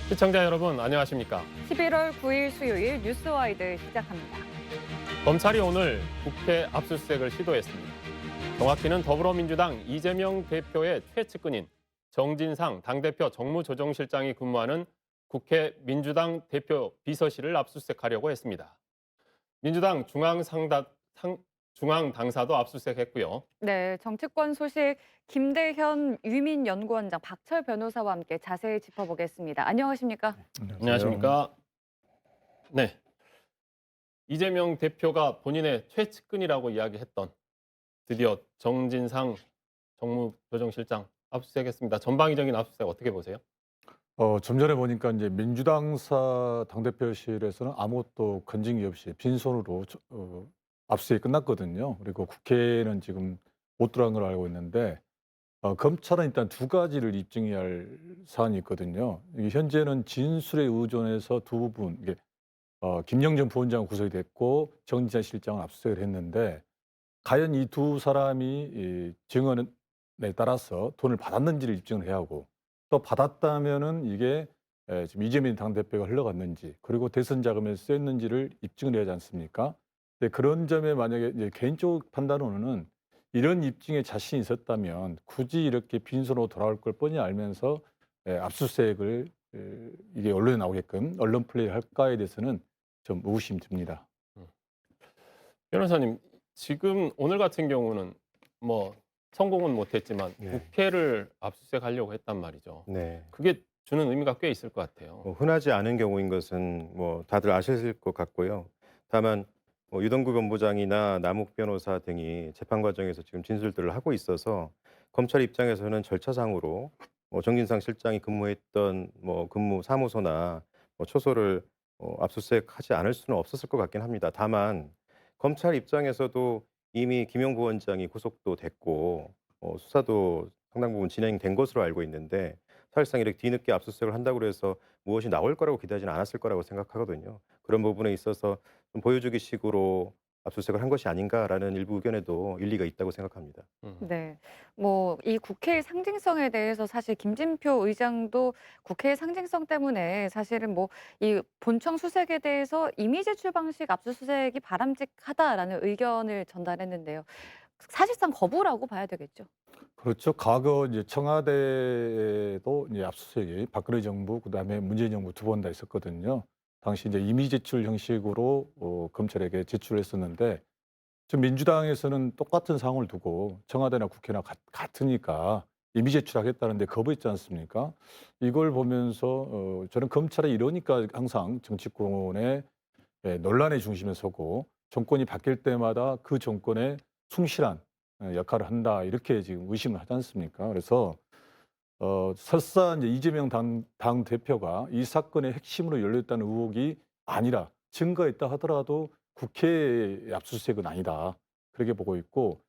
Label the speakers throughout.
Speaker 1: 시청자 여러분 안녕하십니까?
Speaker 2: 11월 9일 수요일 뉴스와이드 시작합니다.
Speaker 1: 검찰이 오늘 국회 압수수색을 시도했습니다. 정확히는 더불어민주당 이재명 대표의 최측근인 정진상 당대표 정무조정실장이 근무하는 국회 민주당 대표 비서실을 압수수색하려고 했습니다. 민주당 중앙당사도 압수수색했고요.
Speaker 2: 네, 정치권 소식 김대현 유민연구원장 박철 변호사와 함께 자세히 짚어보겠습니다. 안녕하십니까?
Speaker 1: 안녕하십니까? 네. 이재명 대표가 본인의 최측근이라고 이야기했던 드디어 정진상 정무조정실장 압수수색했습니다. 전방위적인 압수수색 어떻게 보세요?
Speaker 3: 좀 전에 보니까 이제 민주당사 당대표실에서는 아무것도 건진 게 없이 빈손으로 압수수색이 끝났거든요. 그리고 국회는 지금 못 들어간 걸로 알고 있는데 검찰은 일단 두 가지를 입증해야 할 사안이 있거든요. 이게 현재는 진술에 의존해서 두 분, 이게 김영전 부원장은 구속이 됐고 정진상 실장은 압수수색을 했는데 과연 이 두 사람이 이 증언에 따라서 돈을 받았는지를 입증을 해야 하고 또 받았다면은 이게 지금 이재명 당대표가 흘러갔는지 그리고 대선 자금에 쓰였는지를 입증을 해야 하지 않습니까? 근데 그런 점에 만약에 이제 개인적 판단으로는 이런 입증에 자신이 있었다면 굳이 이렇게 빈손으로 돌아올 걸 뻔히 알면서 압수수색을 이게 언론에 나오게끔 언론 플레이를 할까에 대해서는 좀 의구심이 듭니다.
Speaker 1: 변호사님, 지금 오늘 같은 경우는 뭐 성공은 못했지만
Speaker 4: 네.
Speaker 1: 국회를 압수수색하려고 했단 말이죠.
Speaker 4: 네.
Speaker 1: 그게 주는 의미가 꽤 있을 것 같아요.
Speaker 4: 흔하지 않은 경우인 것은 다들 아실 것 같고요. 다만 유동규 본부장이나 남욱 변호사 등이 재판 과정에서 지금 진술들을 하고 있어서 검찰 입장에서는 절차상으로 정진상 실장이 근무했던 근무 사무소나 초소를 압수수색하지 않을 수는 없었을 것 같긴 합니다. 다만 검찰 입장에서도 이미 김용 부원장이 구속도 됐고 수사도 상당 부분 진행된 것으로 알고 있는데 사실상 이렇게 뒤늦게 압수수색을 한다고 해서 무엇이 나올 거라고 기대하지는 않았을 거라고 생각하거든요. 그런 부분에 있어서 좀 보여주기 식으로 압수수색을 한 것이 아닌가라는 일부 의견에도 일리가 있다고 생각합니다.
Speaker 2: 네, 뭐 이 국회의 상징성에 대해서 사실 김진표 의장도 국회의 상징성 때문에 사실은 뭐 이 본청 수색에 대해서 이미 제출 방식 압수수색이 바람직하다라는 의견을 전달했는데요. 사실상 거부라고 봐야 되겠죠.
Speaker 3: 그렇죠. 과거 이제 청와대에도 이제 압수수색이 박근혜 정부 그다음에 문재인 정부 두 번 다 있었거든요. 당시 이제 임의 제출 형식으로 검찰에게 제출을 했었는데 지금 민주당에서는 똑같은 상황을 두고 청와대나 국회나 같으니까 임의 제출하겠다는데 거부했지 않습니까? 이걸 보면서 저는 검찰이 이러니까 항상 정치권의 논란의 중심에 서고 정권이 바뀔 때마다 그 정권에 충실한 역할을 한다 이렇게 지금 의심을 하지 않습니까? 그래서 설사 이제 이재명 당 대표가 이 사건의 핵심으로 연루됐다는 의혹이 아니라 증거가 있다 하더라도 국회 압수수색은 아니다 그렇게 보고 있고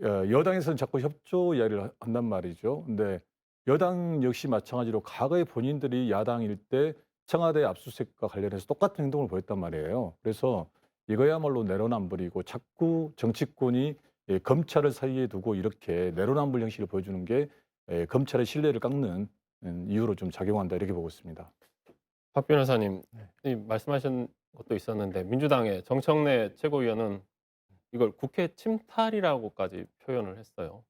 Speaker 3: 여당에서는 자꾸 협조 이야기를 한단 말이죠. 근데 여당 역시 마찬가지로 과거에 본인들이 야당일 때 청와대 압수수색과 관련해서 똑같은 행동을 보였단 말이에요. 그래서 이거야말로 내로남불이고 자꾸 정치권이 검찰을 사이에 두고 이렇게 내로남불 형식을 보여주는 게 검찰의 신뢰를 깎는 이유로 좀 작용한다 이렇게 보고 있습니다.
Speaker 1: 박 변호사님,
Speaker 4: 네.
Speaker 1: 이 말씀하신 것도 있었는데 민주당의 정청래 최고위원은 이걸 국회 침탈이라고까지 표현을 했어요.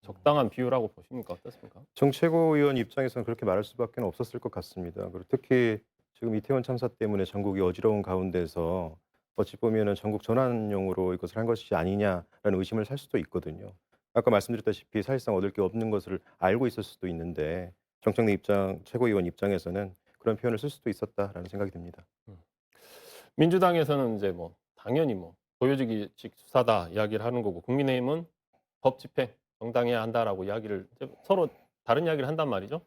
Speaker 1: 적당한 비유라고 보십니까? 어떻습니까?
Speaker 4: 정 최고위원 입장에서는 그렇게 말할 수밖에 없었을 것 같습니다. 그리고 특히 지금 이태원 참사 때문에 전국이 어지러운 가운데서 어찌 보면은 전국 전환용으로 이것을 한 것이 아니냐라는 의심을 살 수도 있거든요. 아까 말씀드렸다시피 사실상 얻을 게 없는 것을 알고 있을 수도 있는데 정청래 최고위원 입장에서는 그런 표현을 쓸 수도 있었다라는 생각이 듭니다.
Speaker 1: 민주당에서는 이제 뭐 당연히 뭐 보여주기식 수사다 이야기를 하는 거고 국민의힘은 법 집행 정당해야 한다라고 이야기를 이제 서로 다른 이야기를 한단 말이죠.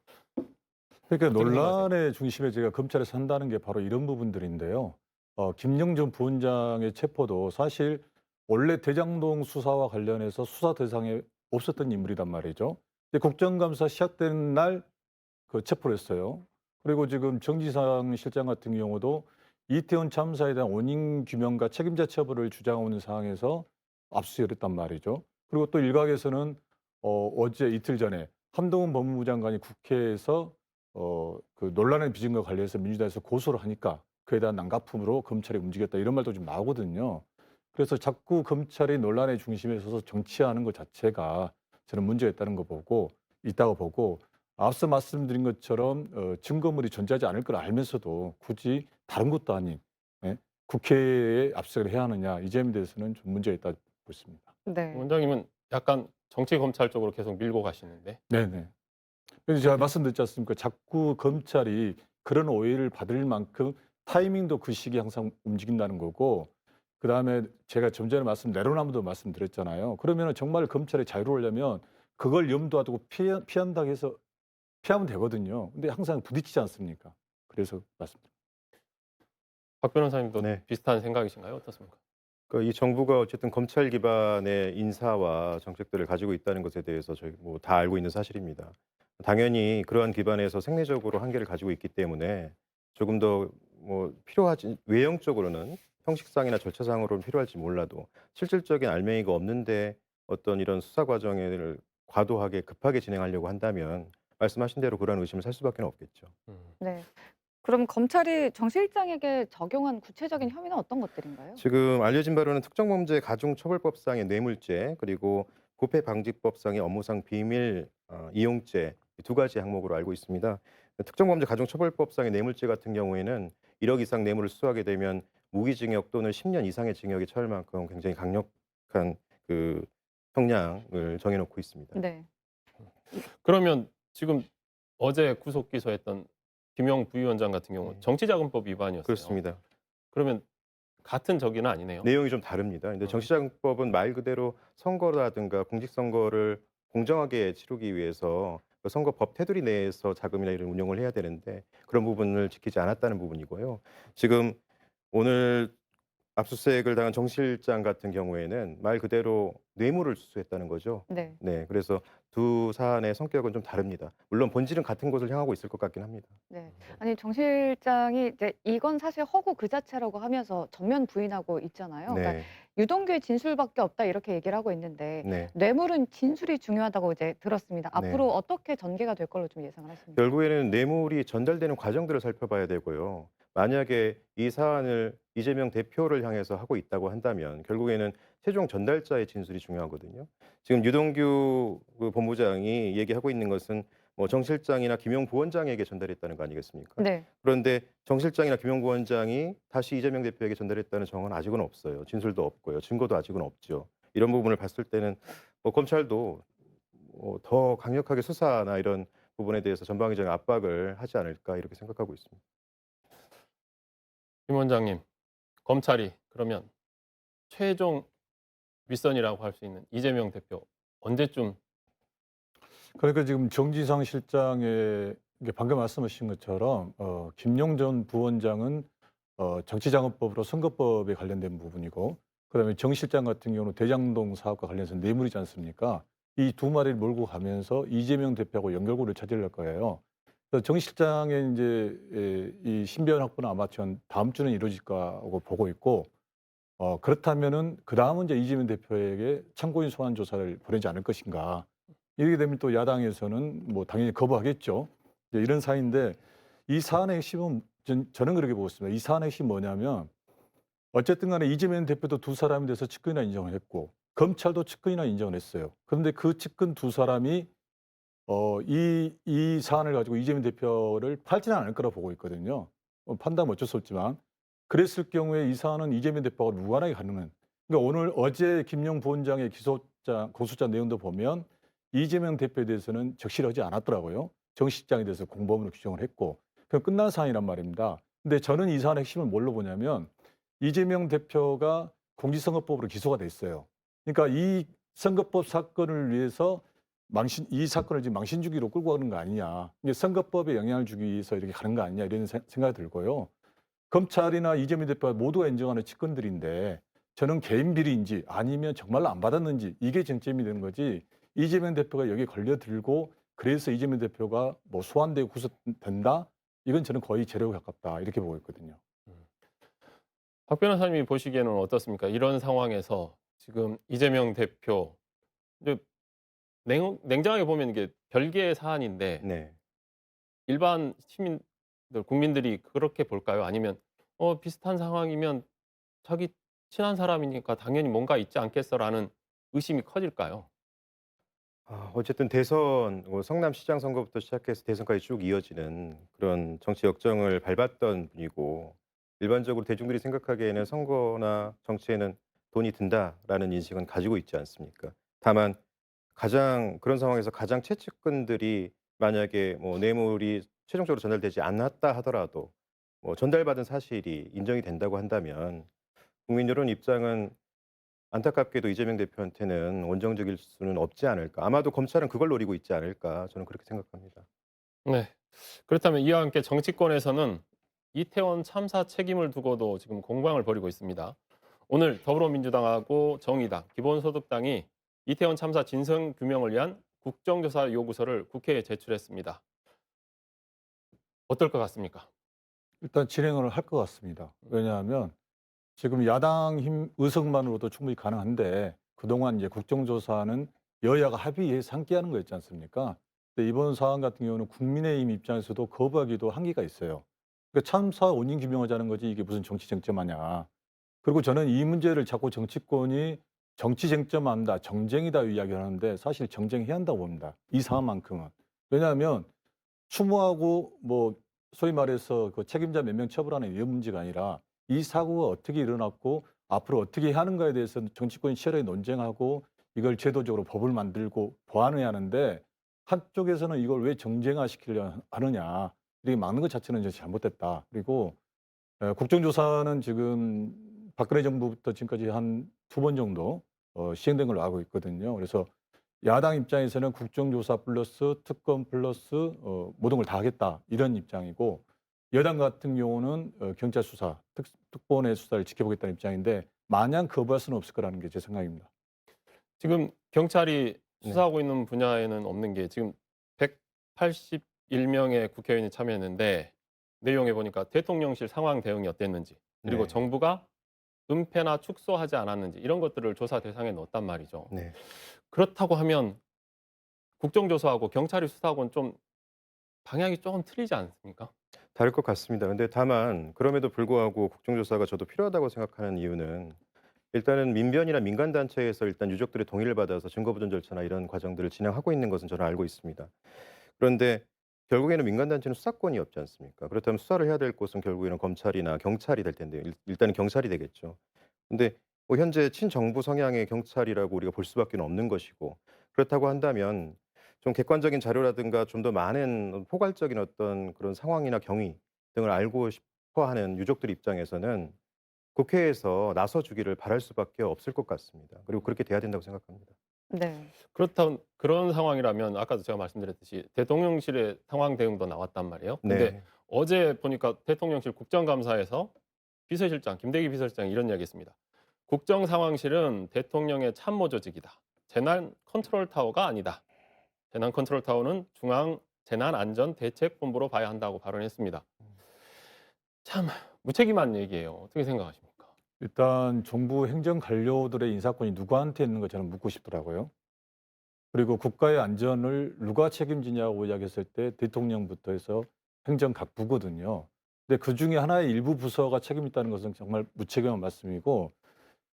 Speaker 3: 그러니까
Speaker 1: 어떻게 생각하세요?
Speaker 3: 논란의 중심에 제가 검찰에서 한다는 게 바로 이런 부분들인데요. 김영전 부원장의 체포도 사실 원래 대장동 수사와 관련해서 수사 대상에 없었던 인물이단 말이죠. 근데 국정감사 시작된 날 그 체포를 했어요. 그리고 지금 정지상 실장 같은 경우도 이태원 참사에 대한 원인 규명과 책임자 처벌을 주장하는 상황에서 압수수색을 했단 말이죠. 그리고 또 일각에서는 어제 이틀 전에 한동훈 법무부 장관이 국회에서 그 논란의 비중과 관련해서 민주당에서 고소를 하니까 그에 대한 난가품으로 검찰이 움직였다 이런 말도 좀 나오거든요. 그래서 자꾸 검찰이 논란의 중심에 서서 정치하는 것 자체가 저는 문제가 있다고 보고 앞서 말씀드린 것처럼 증거물이 존재하지 않을 걸 알면서도 굳이 다른 것도 아닌 예? 국회에 압수수색을 해야 하느냐 이 점에 대해서는 좀 문제가 있다고 보고 있습니다.
Speaker 2: 네.
Speaker 1: 원장님은 약간 정치 검찰 쪽으로 계속 밀고 가시는데.
Speaker 3: 네네. 그래서 제가 말씀드렸지 않습니까? 자꾸 검찰이 그런 오해를 받을 만큼 타이밍도 그 시기에 항상 움직인다는 거고 그다음에 제가 좀 전에 내로남불도 말씀드렸잖아요. 그러면은 정말 검찰이 자유로우려면 그걸 염두에 두고 피한다고 해서 피하면 되거든요. 근데 항상 부딪히지 않습니까? 그래서 말씀드립니다.
Speaker 1: 박 변호사님도
Speaker 4: 네.
Speaker 1: 비슷한 생각이신가요? 어떻습니까?
Speaker 4: 이 정부가 어쨌든 검찰 기반의 인사와 정책들을 가지고 있다는 것에 대해서 저희 뭐 다 알고 있는 사실입니다. 당연히 그러한 기반에서 생리적으로 한계를 가지고 있기 때문에 조금 더 뭐 필요하지 외형적으로는 형식상이나 절차상으로는 필요할지 몰라도 실질적인 알맹이가 없는데 어떤 이런 수사 과정을 과도하게 급하게 진행하려고 한다면 말씀하신 대로 그런 의심을 살 수밖에 없겠죠.
Speaker 2: 네. 그럼 검찰이 정 실장에게 적용한 구체적인 혐의는 어떤 것들인가요?
Speaker 4: 지금 알려진 바로는 특정범죄 가중처벌법상의 뇌물죄 그리고 부패방지법상의 업무상 비밀 이용죄 이 두 가지 항목으로 알고 있습니다. 특정범죄 가중처벌법상의 뇌물죄 같은 경우에는 1억 이상 뇌물을 수수하게 되면 무기징역 또는 10년 이상의 징역에 처할 만큼 굉장히 강력한 그 형량을 정해놓고 있습니다.
Speaker 2: 네.
Speaker 1: 그러면 지금 어제 구속 기소했던 김영 부위원장 같은 경우
Speaker 4: 네.
Speaker 1: 정치자금법 위반이었어요.
Speaker 4: 그렇습니다.
Speaker 1: 그러면 같은 적이는 아니네요.
Speaker 4: 내용이 좀 다릅니다. 근데 정치자금법은 말 그대로 선거라든가 공직선거를 공정하게 치르기 위해서 그 선거법 테두리 내에서 자금이나 이런 운용을 해야 되는데 그런 부분을 지키지 않았다는 부분이고요. 지금 오늘 압수수색을 당한 정 실장 같은 경우에는 말 그대로 뇌물을 수수했다는 거죠.
Speaker 2: 네.
Speaker 4: 네, 그래서 두 사안의 성격은 좀 다릅니다. 물론 본질은 같은 곳을 향하고 있을 것 같긴 합니다.
Speaker 2: 네. 아니 정 실장이 이제 이건 사실 허구 그 자체라고 하면서 전면 부인하고 있잖아요. 그러니까
Speaker 4: 네,
Speaker 2: 유동규의 진술밖에 없다 이렇게 얘기를 하고 있는데
Speaker 4: 네.
Speaker 2: 뇌물은 진술이 중요하다고 이제 들었습니다.
Speaker 4: 네.
Speaker 2: 앞으로 어떻게 전개가 될 걸로 좀 예상을 하십니까?
Speaker 4: 결국에는 뇌물이 전달되는 과정들을 살펴봐야 되고요. 만약에 이 사안을 이재명 대표를 향해서 하고 있다고 한다면 결국에는 최종 전달자의 진술이 중요하거든요. 지금 유동규 그 본부장이 얘기하고 있는 것은 뭐 정 실장이나 김용 부원장에게 전달했다는 거 아니겠습니까?
Speaker 2: 네.
Speaker 4: 그런데 정 실장이나 김용 부원장이 다시 이재명 대표에게 전달했다는 정은 아직은 없어요. 진술도 없고요. 증거도 아직은 없죠. 이런 부분을 봤을 때는 뭐 검찰도 더 강력하게 수사나 이런 부분에 대해서 전방위적인 압박을 하지 않을까 이렇게 생각하고 있습니다.
Speaker 1: 김 원장님, 검찰이 그러면 최종 윗선이라고 할 수 있는 이재명 대표 언제쯤
Speaker 3: 그러니까 지금 정지상 실장의 이게 방금 말씀하신 것처럼 김용 전 부원장은 정치자금법으로 선거법에 관련된 부분이고 그다음에 정 실장 같은 경우는 대장동 사업과 관련해서 뇌물이지 않습니까? 이 두 마리를 몰고 가면서 이재명 대표하고 연결고리를 찾으려고 거예요. 그래서 정 실장의 이제 이 신변 확보는 아마 전 다음 주는 이루어질 거라고 보고 있고 그렇다면은 그다음은 이제 이재명 대표에게 참고인 소환 조사를 보내지 않을 것인가. 이렇게 되면 또 야당에서는 뭐 당연히 거부하겠죠. 이제 이런 사이인데 이 사안의 핵심은 저는 그렇게 보고 있습니다. 이 사안의 핵심이 뭐냐면 어쨌든 간에 이재명 대표도 두 사람에 대해서 측근이나 인정을 했고 검찰도 측근이나 인정을 했어요. 그런데 그 측근 두 사람이 이 사안을 가지고 이재명 대표를 팔지는 않을 거라고 보고 있거든요. 판단은 어쩔 수 없지만 그랬을 경우에 이 사안은 이재명 대표가 무관하게 가능한 그러니까 오늘 어제 김용 부원장의 고소장 내용도 보면 이재명 대표에 대해서는 적시하지 않았더라고요. 정 실장에 대해서 공범으로 규정을 했고 그럼 끝난 사안이란 말입니다. 근데 저는 이 사안의 핵심을 뭘로 보냐면 이재명 대표가 공직선거법으로 기소가 됐어요. 그러니까 이 선거법 사건을 위해서 이 사건을 지금 망신주기로 끌고 가는 거 아니냐. 이게 선거법에 영향을 주기 위해서 이렇게 가는 거 아니냐 이런 생각이 들고요. 검찰이나 이재명 대표가 모두가 인정하는 측근들인데 저는 개인 비리인지 아니면 정말로 안 받았는지 이게 쟁점이 되는 거지 이재명 대표가 여기에 걸려들고 그래서 이재명 대표가 뭐 소환되고 구속된다? 이건 저는 거의 재료에 가깝다 이렇게 보고 있거든요.
Speaker 1: 박 변호사님이 보시기에는 어떻습니까? 이런 상황에서 지금 이재명 대표 이제 냉정하게 보면 이게 별개의 사안인데
Speaker 4: 네.
Speaker 1: 일반 시민들 국민들이 그렇게 볼까요? 아니면 비슷한 상황이면 자기 친한 사람이니까 당연히 뭔가 있지 않겠어라는 의심이 커질까요?
Speaker 4: 어쨌든 대선 성남시장 선거부터 시작해서 대선까지 쭉 이어지는 그런 정치 역정을 밟았던 분이고 일반적으로 대중들이 생각하기에는 선거나 정치에는 돈이 든다라는 인식은 가지고 있지 않습니까? 다만 가장 그런 상황에서 가장 최측근들이 만약에 뭐 뇌물이 최종적으로 전달되지 않았다 하더라도 뭐 전달받은 사실이 인정이 된다고 한다면 국민 여론 입장은 안타깝게도 이재명 대표한테는 원정적일 수는 없지 않을까. 아마도 검찰은 그걸 노리고 있지 않을까. 저는 그렇게 생각합니다.
Speaker 1: 네. 그렇다면 이와 함께 정치권에서는 이태원 참사 책임을 두고도 지금 공방을 벌이고 있습니다. 오늘 더불어민주당하고 정의당, 기본소득당이 이태원 참사 진상 규명을 위한 국정조사 요구서를 국회에 제출했습니다. 어떨 것 같습니까?
Speaker 3: 일단 진행을 할 것 같습니다. 왜냐하면 지금 야당 힘 의석만으로도 충분히 가능한데 그동안 이제 국정조사는 여야가 합의해서 함께 하는 거였지 않습니까? 근데 이번 사안 같은 경우는 국민의힘 입장에서도 거부하기도 한계가 있어요. 그러니까 참사 원인 규명하자는 거지 이게 무슨 정치 쟁점하냐. 그리고 저는 이 문제를 자꾸 정치권이 정치 쟁점한다, 정쟁이다 이야기를 하는데 사실 정쟁해야 한다고 봅니다. 이 사안만큼은. 왜냐하면 추모하고 뭐 소위 말해서 그 책임자 몇 명 처벌하는 이런 문제가 아니라 이 사고가 어떻게 일어났고 앞으로 어떻게 해야 하는가에 대해서 정치권이 치열하게 논쟁하고 이걸 제도적으로 법을 만들고 보완해야 하는데 한쪽에서는 이걸 왜 정쟁화 시키려 하느냐. 이렇게 막는 것 자체는 이제 잘못됐다. 그리고 국정조사는 지금 박근혜 정부부터 지금까지 한 두 번 정도 시행된 걸로 알고 있거든요. 그래서 야당 입장에서는 국정조사 플러스 특검 플러스 모든 걸 다 하겠다 이런 입장이고 여당 같은 경우는 경찰 수사, 특본의 수사를 지켜보겠다는 입장인데 마냥 거부할 수는 없을 거라는 게 제 생각입니다.
Speaker 1: 지금 경찰이
Speaker 4: 네.
Speaker 1: 수사하고 있는 분야에는 없는 게 지금 181명의 국회의원이 참여했는데 내용에 보니까 대통령실 상황 대응이 어땠는지 그리고
Speaker 4: 네.
Speaker 1: 정부가 은폐나 축소하지 않았는지 이런 것들을 조사 대상에 넣었단 말이죠.
Speaker 4: 네.
Speaker 1: 그렇다고 하면 국정조사하고 경찰이 수사하고는 좀 방향이 조금 틀리지 않습니까?
Speaker 4: 다를 것 같습니다. 근데 다만 그럼에도 불구하고 국정조사가 저도 필요하다고 생각하는 이유는 일단은 민변이나 민간 단체에서 일단 유족들의 동의를 받아서 증거 보존 절차나 이런 과정들을 진행하고 있는 것은 저는 알고 있습니다. 그런데 결국에는 민간 단체는 수사권이 없지 않습니까? 그렇다면 수사를 해야 될 곳은 결국에는 검찰이나 경찰이 될 텐데요. 일단은 경찰이 되겠죠. 근데 뭐 현재 친정부 성향의 경찰이라고 우리가 볼 수밖에 없는 것이고 그렇다고 한다면 좀 객관적인 자료라든가 좀 더 많은 포괄적인 어떤 그런 상황이나 경위 등을 알고 싶어 하는 유족들 입장에서는 국회에서 나서 주기를 바랄 수밖에 없을 것 같습니다. 그리고 그렇게 돼야 된다고 생각합니다.
Speaker 2: 네.
Speaker 1: 그렇다면 그런 상황이라면 아까도 제가 말씀드렸듯이 대통령실의 상황 대응도 나왔단 말이에요. 근데
Speaker 4: 네.
Speaker 1: 어제 보니까 대통령실 국정감사에서 비서실장 김대기 비서실장이 이런 이야기했습니다. 국정상황실은 대통령의 참모 조직이다. 재난 컨트롤 타워가 아니다. 재난 컨트롤 타워는 중앙 재난안전대책본부로 봐야 한다고 발언했습니다. 참 무책임한 얘기예요. 어떻게 생각하십니까?
Speaker 3: 일단 정부 행정 관료들의 인사권이 누구한테 있는 거 저는 묻고 싶더라고요. 그리고 국가의 안전을 누가 책임지냐고 이야기했을 때 대통령부터 해서 행정각부거든요. 근데 그중에 하나의 일부 부서가 책임 있다는 것은 정말 무책임한 말씀이고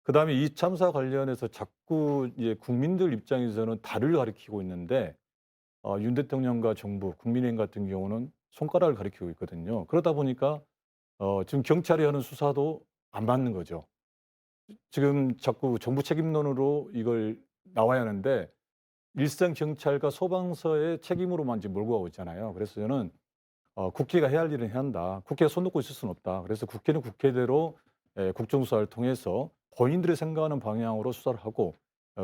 Speaker 3: 그다음에 이 참사 관련해서 자꾸 이제 국민들 입장에서는 달을 가리키고 있는데 윤 대통령과 정부, 국민의힘 같은 경우는 손가락을 가리키고 있거든요. 그러다 보니까 지금 경찰이 하는 수사도 안 맞는 거죠. 지금 자꾸 정부 책임론으로 이걸 나와야 하는데 일선 경찰과 소방서의 책임으로만 지금 몰고 가고 있잖아요. 그래서 저는 국회가 해야 할 일은 해야 한다. 국회가 손 놓고 있을 수는 없다. 그래서 국회는 국회대로 국정수사를 통해서 본인들이 생각하는 방향으로 수사를 하고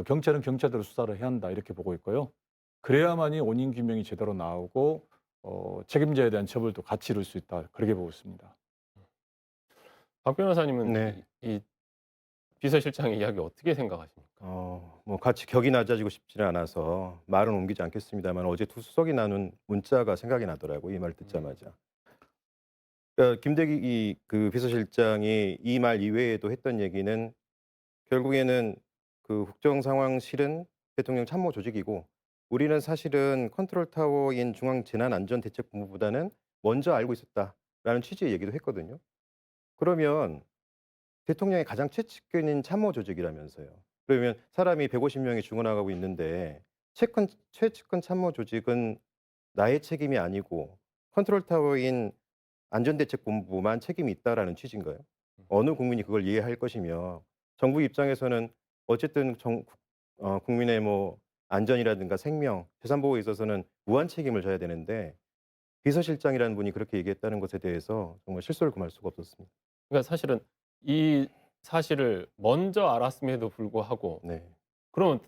Speaker 3: 경찰은 경찰대로 수사를 해야 한다. 이렇게 보고 있고요. 그래야만이 원인 규명이 제대로 나오고 책임자에 대한 처벌도 같이 이룰 수 있다. 그렇게 보고 있습니다.
Speaker 1: 박 변호사님은
Speaker 4: 네.
Speaker 1: 이 비서실장의 이야기 어떻게 생각하십니까?
Speaker 4: 뭐 같이 격이 낮아지고 싶지는 않아서 말은 옮기지 않겠습니다만 어제 두 수석이 나눈 문자가 생각이 나더라고요. 이 말 듣자마자. 그러니까 김대기 그 비서실장이 이 말 이외에도 했던 얘기는 결국에는 그 국정상황실은 대통령 참모 조직이고 우리는 사실은 컨트롤 타워인 중앙재난안전대책본부보다는 먼저 알고 있었다라는 취지의 얘기도 했거든요. 그러면 대통령이 가장 최측근인 참모 조직이라면서요. 그러면 사람이 150명이 죽어나가고 있는데 최측근 참모 조직은 나의 책임이 아니고 컨트롤 타워인 안전대책본부만 책임이 있다라는 취지인가요? 어느 국민이 그걸 이해할 것이며 정부 입장에서는 어쨌든 국민의 뭐 안전이라든가 생명, 재산 보호에 있어서는 무한 책임을 져야 되는데 비서실장이라는 분이 그렇게 얘기했다는 것에 대해서 정말 실소를 금할 수가 없었습니다.
Speaker 1: 그러니까 사실은 이 사실을 먼저 알았음에도 불구하고
Speaker 4: 네.
Speaker 1: 그러면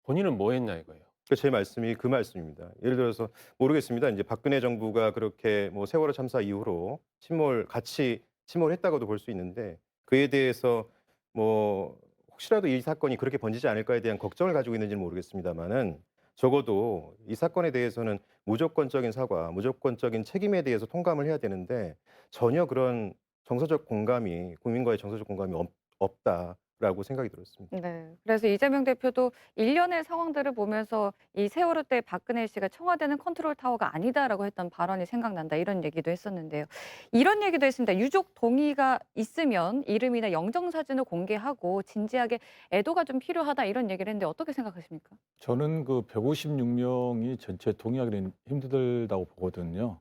Speaker 1: 본인은 뭐 했냐 이거예요.
Speaker 4: 제 말씀이 그 말씀입니다. 예를 들어서 모르겠습니다. 이제 박근혜 정부가 그렇게 뭐 세월호 참사 이후로 같이 침몰했다고도 볼 수 있는데 그에 대해서 뭐 혹시라도 이 사건이 그렇게 번지지 않을까에 대한 걱정을 가지고 있는지는 모르겠습니다만은 적어도 이 사건에 대해서는 무조건적인 사과, 무조건적인 책임에 대해서 통감을 해야 되는데 전혀 그런 국민과의 정서적 공감이 없다라고 생각이 들었습니다.
Speaker 2: 네. 그래서 이재명 대표도 일련의 상황들을 보면서 이 세월호 때 박근혜 씨가 청와대는 컨트롤 타워가 아니다라고 했던 발언이 생각난다 이런 얘기도 했었는데요. 이런 얘기도 했습니다. 유족 동의가 있으면 이름이나 영정 사진을 공개하고 진지하게 애도가 좀 필요하다 이런 얘기를 했는데 어떻게 생각하십니까?
Speaker 3: 저는 그 156명이 전체 동의하기는 힘들다고 보거든요.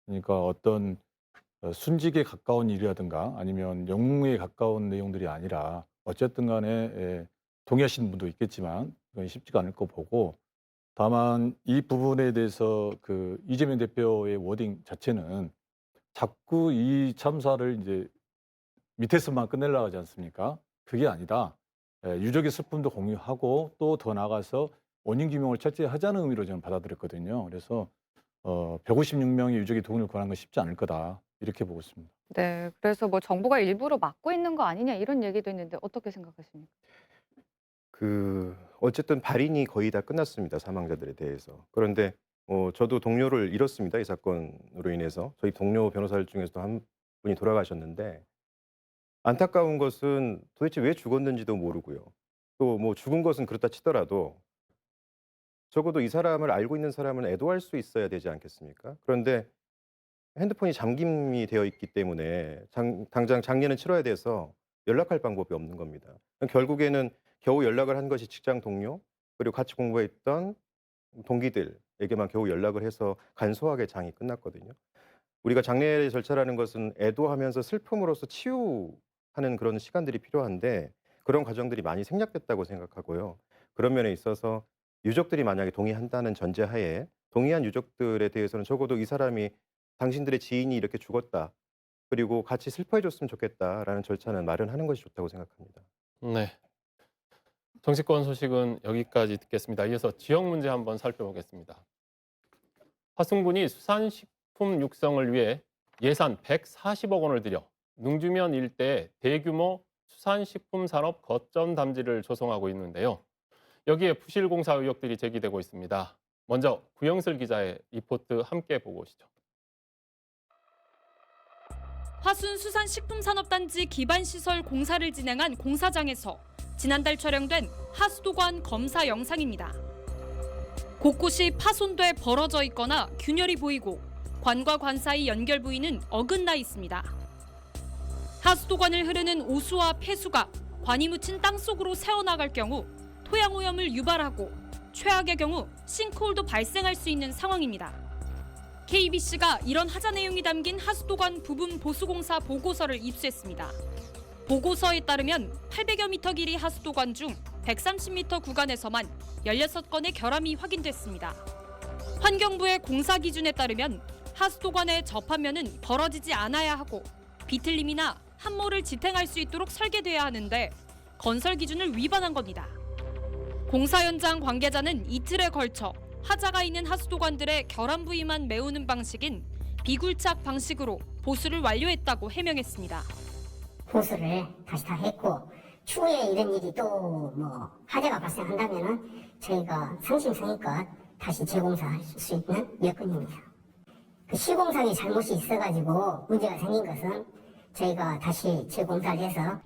Speaker 3: 그러니까 어떤 순직에 가까운 일이라든가 아니면 영웅에 가까운 내용들이 아니라 어쨌든 간에 동의하시는 분도 있겠지만 그건 쉽지가 않을 거 보고 다만 이 부분에 대해서 그 이재명 대표의 워딩 자체는 자꾸 이 참사를 이제 밑에서만 끝내려고 하지 않습니까? 그게 아니다. 유족의 슬픔도 공유하고 또 더 나아가서 원인 규명을 철저히 하자는 의미로 저는 받아들였거든요. 그래서 156명의 유족의 동의를 구하는 건 쉽지 않을 거다. 이렇게 보고 있습니다.
Speaker 2: 네. 그래서 뭐 정부가 일부러 막고 있는 거 아니냐 이런 얘기도 있는데 어떻게 생각하십니까?
Speaker 4: 어쨌든 발인이 거의 다 끝났습니다. 사망자들에 대해서. 그런데 저도 동료를 잃었습니다. 이 사건으로 인해서. 저희 동료 변호사들 중에서도 한 분이 돌아가셨는데 안타까운 것은 도대체 왜 죽었는지도 모르고요. 또 뭐 죽은 것은 그렇다 치더라도 적어도 이 사람을 알고 있는 사람은 애도할 수 있어야 되지 않겠습니까? 그런데 핸드폰이 잠김이 되어 있기 때문에 당장 장례는 치러야 돼서 연락할 방법이 없는 겁니다. 결국에는 겨우 연락을 한 것이 직장 동료 그리고 같이 공부했던 동기들에게만 겨우 연락을 해서 간소하게 장이 끝났거든요. 우리가 장례 절차라는 것은 애도하면서 슬픔으로써 치유하는 그런 시간들이 필요한데 그런 과정들이 많이 생략됐다고 생각하고요. 그런 면에 있어서 유족들이 만약에 동의한다는 전제하에 동의한 유족들에 대해서는 적어도 이 사람이 당신들의 지인이 이렇게 죽었다. 그리고 같이 슬퍼해 줬으면 좋겠다라는 절차는 마련하는 것이 좋다고 생각합니다.
Speaker 1: 네. 정치권 소식은 여기까지 듣겠습니다. 이어서 지역 문제 한번 살펴보겠습니다. 화순군이 수산식품 육성을 위해 예산 140억 원을 들여 능주면 일대에 대규모 수산식품 산업 거점 담지를 조성하고 있는데요. 여기에 부실공사 의혹들이 제기되고 있습니다. 먼저 구영슬 기자의 리포트 함께 보고 오시죠.
Speaker 5: 화순 수산식품산업단지 기반시설 공사를 진행한 공사장에서 지난달 촬영된 하수도관 검사 영상입니다. 곳곳이 파손돼 벌어져 있거나 균열이 보이고 관과 관 사이 연결 부위는 어긋나 있습니다. 하수도관을 흐르는 오수와 폐수가 관이 묻힌 땅 속으로 새어나갈 경우 토양 오염을 유발하고 최악의 경우 싱크홀도 발생할 수 있는 상황입니다. KBC가 이런 하자 내용이 담긴 하수도관 부분 보수공사 보고서를 입수했습니다. 보고서에 따르면 800여 미터 길이 하수도관 중 130m 구간에서만 16건의 결함이 확인됐습니다. 환경부의 공사 기준에 따르면 하수도관의 접하면은 벌어지지 않아야 하고 비틀림이나 함몰을 지탱할 수 있도록 설계돼야 하는데 건설 기준을 위반한 겁니다. 공사 현장 관계자는 이틀에 걸쳐 하자가 있는 하수도관들의 결함 부위만 메우는 방식인 비굴착 방식으로 보수를 완료했다고 해명했습니다.
Speaker 6: 보수를 다시 다 했고 추후에 이런 일이 또 뭐 화재가 발생한다면은 저희가 상심성의껏 다시 재공사할 수 있는 여건입니다. 그 시공상에 잘못이 있어가지고 문제가 생긴 것은 저희가 다시 재공사를 해서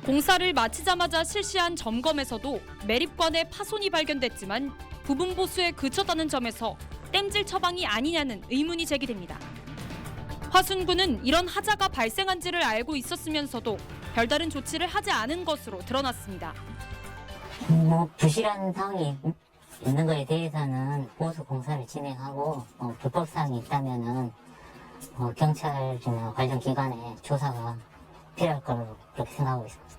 Speaker 5: 공사를 마치자마자 실시한 점검에서도 매립관에 파손이 발견됐지만 부분 보수에 그쳤다는 점에서 땜질 처방이 아니냐는 의문이 제기됩니다. 화순군은 이런 하자가 발생한지를 알고 있었으면서도 별다른 조치를 하지 않은 것으로 드러났습니다.
Speaker 7: 부실한 사항이 있는 거에 대해서는 보수 공사를 진행하고 불법 사항이 있다면은 경찰이나 관련 기관의 조사가 필요할 거라고 그렇게 생각하고 있습니다.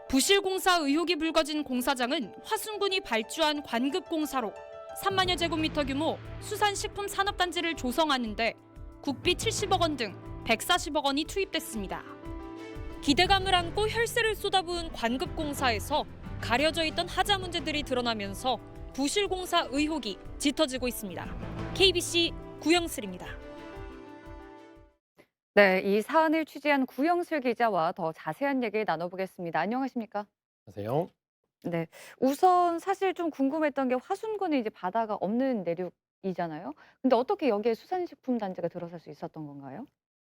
Speaker 5: 부실 공사 의혹이 불거진 공사장은 화순군이 발주한 관급 공사로 3만여 제곱미터 규모 수산식품산업단지를 조성하는데 국비 70억 원 등 140억 원이 투입됐습니다. 기대감을 안고 혈세를 쏟아부은 관급 공사에서 가려져 있던 하자 문제들이 드러나면서 부실 공사 의혹이 짙어지고 있습니다. KBC 구영슬입니다.
Speaker 2: 네, 이 사안을 취재한 구영슬 기자와 더 자세한 얘기 나눠보겠습니다. 안녕하십니까?
Speaker 1: 안녕하세요.
Speaker 2: 네, 우선 사실 좀 궁금했던 게 화순군은 이제 바다가 없는 내륙이잖아요. 근데 어떻게 여기에 수산식품 단지가 들어설 수 있었던 건가요?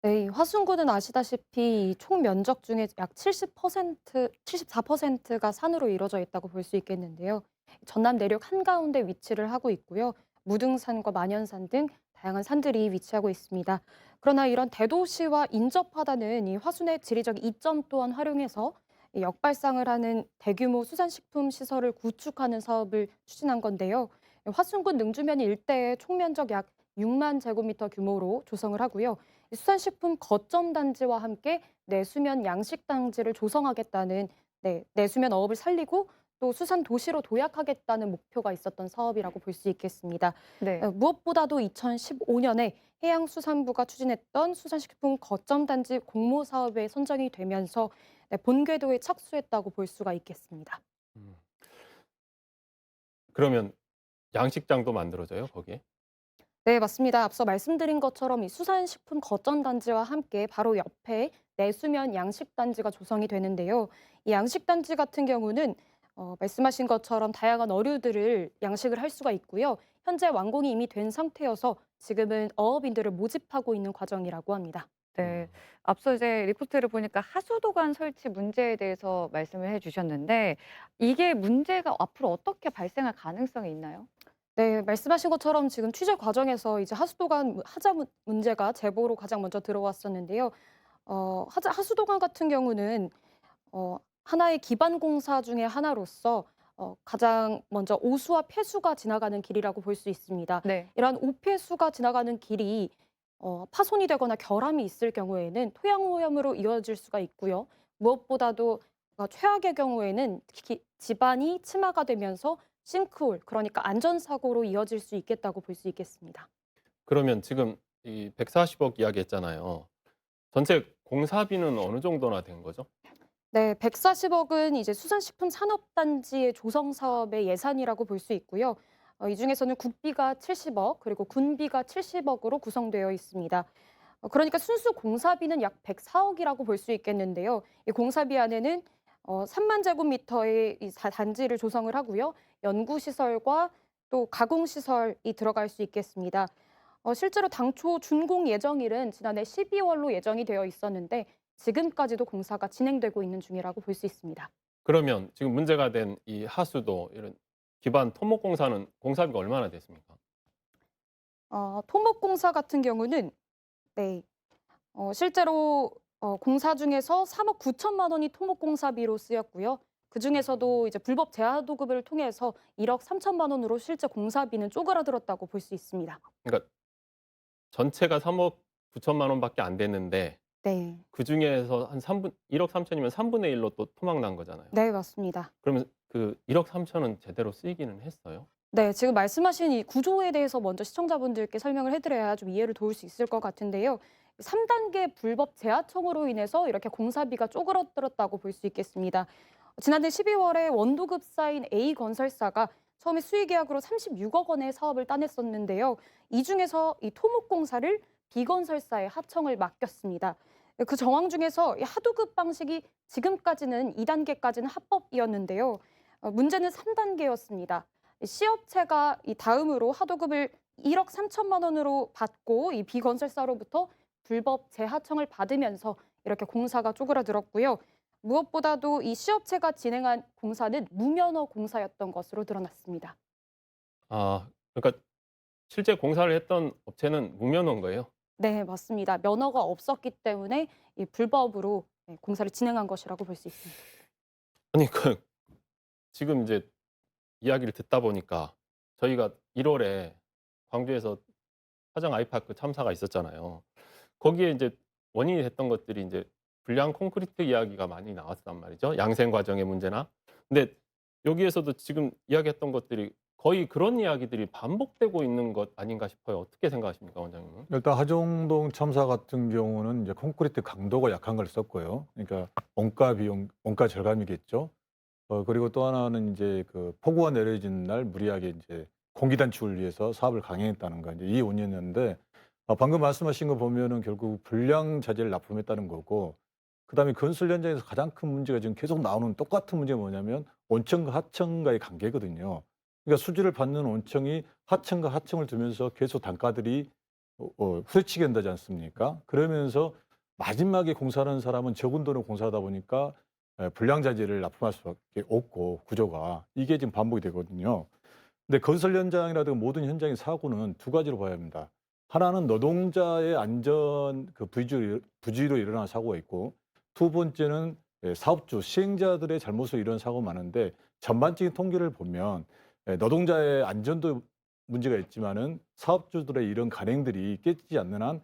Speaker 8: 네, 이 화순군은 아시다시피 이 총 면적 중에 약 74%가 산으로 이루어져 있다고 볼 수 있겠는데요. 전남 내륙 한가운데 위치를 하고 있고요. 무등산과 만연산 등 다양한 산들이 위치하고 있습니다. 그러나 이런 대도시와 인접하다는 이 화순의 지리적 이점 또한 활용해서 이 역발상을 하는 대규모 수산식품 시설을 구축하는 사업을 추진한 건데요. 화순군 능주면 일대에 총 면적 약 6만 제곱미터 규모로 조성을 하고요. 수산식품 거점 단지와 함께 내수면 양식 단지를 조성하겠다는 내수면 어업을 살리고 또 수산 도시로 도약하겠다는 목표가 있었던 사업이라고 볼 수 있겠습니다.
Speaker 2: 네.
Speaker 8: 무엇보다도 2015년에 해양수산부가 추진했던 수산식품 거점 단지 공모 사업에 선정이 되면서 본궤도에 착수했다고 볼 수가 있겠습니다.
Speaker 1: 그러면 양식장도 만들어져요, 거기에?
Speaker 8: 네, 맞습니다. 앞서 말씀드린 것처럼 이 수산식품 거점 단지와 함께 바로 옆에 내수면 양식 단지가 조성이 되는데요. 이 양식 단지 같은 경우는 말씀하신 것처럼 다양한 어류들을 양식을 할 수가 있고요. 현재 완공이 이미 된 상태여서 지금은 어업인들을 모집하고 있는 과정이라고 합니다.
Speaker 2: 네, 앞서 이제 리포트를 보니까 하수도관 설치 문제에 대해서 말씀을 해주셨는데 이게 문제가 앞으로 어떻게 발생할 가능성이 있나요?
Speaker 8: 네, 말씀하신 것처럼 지금 취재 과정에서 이제 하수도관 하자 문제가 제보로 가장 먼저 들어왔었는데요. 하수도관 같은 경우는 하나의 기반 공사 중에 하나로서 가장 먼저 오수와 폐수가 지나가는 길이라고 볼 수 있습니다.
Speaker 2: 네.
Speaker 8: 이러한 오폐수가 지나가는 길이 파손이 되거나 결함이 있을 경우에는 토양 오염으로 이어질 수가 있고요. 무엇보다도 최악의 경우에는 특히 집안이 침하가 되면서 싱크홀, 그러니까 안전사고로 이어질 수 있겠다고 볼 수 있겠습니다.
Speaker 1: 그러면 지금 이 140억 이야기했잖아요. 전체 공사비는 어느 정도나 된 거죠?
Speaker 8: 네, 140억은 이제 수산식품 산업단지의 조성 사업의 예산이라고 볼 수 있고요. 이 중에서는 국비가 70억, 그리고 군비가 70억으로 구성되어 있습니다. 그러니까 순수 공사비는 약 104억이라고 볼 수 있겠는데요. 이 공사비 안에는 3만 제곱미터의 이 단지를 조성을 하고요. 연구시설과 또 가공시설이 들어갈 수 있겠습니다. 실제로 당초 준공 예정일은 지난해 12월로 예정이 되어 있었는데 지금까지도 공사가 진행되고 있는 중이라고 볼 수 있습니다.
Speaker 1: 그러면 지금 문제가 된 이 하수도 이런 기반 토목공사는 공사비가 얼마나 됐습니까?
Speaker 8: 토목공사 같은 경우는 실제로 공사 중에서 3억 9천만 원이 토목공사비로 쓰였고요. 그 중에서도 이제 불법 재하도급을 통해서 1억 3천만 원으로 실제 공사비는 쪼그라들었다고 볼 수 있습니다.
Speaker 1: 그러니까 전체가 3억 9천만 원밖에 안 됐는데
Speaker 8: 네,
Speaker 1: 그 중에서 한 1억 3천이면 3분의 1로 또 토막 난 거잖아요.
Speaker 8: 네, 맞습니다.
Speaker 1: 그러면 그 1억 3천은 제대로 쓰이기는 했어요?
Speaker 8: 네, 지금 말씀하신 이 구조에 대해서 먼저 시청자분들께 설명을 해드려야 좀 이해를 도울 수 있을 것 같은데요. 3단계 불법 재하청으로 인해서 이렇게 공사비가 쪼그라들었다고 볼 수 있겠습니다. 지난해 12월에 원도급사인 A건설사가 처음에 수의계약으로 36억 원의 사업을 따냈었는데요. 이 중에서 이 토목공사를 B건설사에 하청을 맡겼습니다. 그 정황 중에서 이 하도급 방식이 지금까지는 2단계까지는 합법이었는데요. 문제는 3단계였습니다. 시업체가 이 다음으로 하도급을 1억 3천만 원으로 받고 이 B건설사로부터 불법 재하청을 받으면서 이렇게 공사가 쪼그라들었고요. 무엇보다도 이 시업체가 진행한 공사는 무면허 공사였던 것으로 드러났습니다.
Speaker 1: 그러니까 실제 공사를 했던 업체는 무면허인 거예요?
Speaker 8: 네, 맞습니다. 면허가 없었기 때문에 이 불법으로 공사를 진행한 것이라고 볼 수 있습니다.
Speaker 1: 아니 지금 이제 이야기를 듣다 보니까 저희가 1월에 광주에서 화정 아이파크 참사가 있었잖아요. 거기에 이제 원인이 됐던 것들이 이제 불량 콘크리트 이야기가 많이 나왔단 말이죠. 양생 과정의 문제나. 근데 여기에서도 지금 이야기했던 것들이 거의 그런 이야기들이 반복되고 있는 것 아닌가 싶어요. 어떻게 생각하십니까, 원장님은?
Speaker 3: 일단 하정동 참사 같은 경우는 이제 콘크리트 강도가 약한 걸 썼고요. 그러니까 원가 비용, 원가 절감이겠죠. 그리고 또 하나는 이제 그 폭우가 내려진 날 무리하게 이제 공기 단축을 위해서 사업을 강행했다는 거 이제 이 원인이었는데 방금 말씀하신 거 보면은 결국 불량 자재를 납품했다는 거고 그다음에 건설 현장에서 가장 큰 문제가 지금 계속 나오는 똑같은 문제가 뭐냐면 원청과 하청과의 관계거든요. 그러니까 수주를 받는 원청이 하청과 하청을 두면서 계속 단가들이 후려치기 한다지 않습니까? 그러면서 마지막에 공사하는 사람은 적은 돈을 공사하다 보니까 불량 자재를 납품할 수밖에 없고 구조가 이게 지금 반복이 되거든요. 근데 건설 현장이라든가 모든 현장의 사고는 두 가지로 봐야 합니다. 하나는 노동자의 안전 그 부주의로 일어난 사고가 있고 두 번째는 사업주 시행자들의 잘못으로 이런 사고가 많은데 전반적인 통계를 보면 노동자의 안전도 문제가 있지만은 사업주들의 이런 간행들이 깨지지 않는 한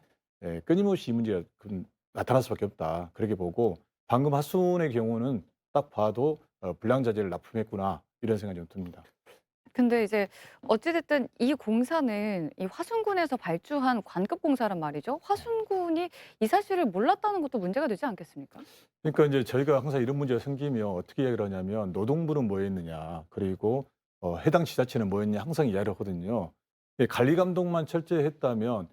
Speaker 3: 끊임없이 이 문제가 나타날 수밖에 없다. 그렇게 보고 방금 하순의 경우는 딱 봐도 불량 자재를 납품했구나 이런 생각이 좀 듭니다.
Speaker 2: 근데 이제 어찌 됐든 이 공사는 이 화순군에서 발주한 관급 공사란 말이죠. 화순군이 이 사실을 몰랐다는 것도 문제가 되지 않겠습니까?
Speaker 3: 그러니까 이제 저희가 항상 이런 문제가 생기면 어떻게 이야기를 하냐면 노동부는 뭐 했느냐 그리고 해당 지자체는 뭐 했냐 항상 이야기를 하거든요. 관리 감독만 철저히 했다면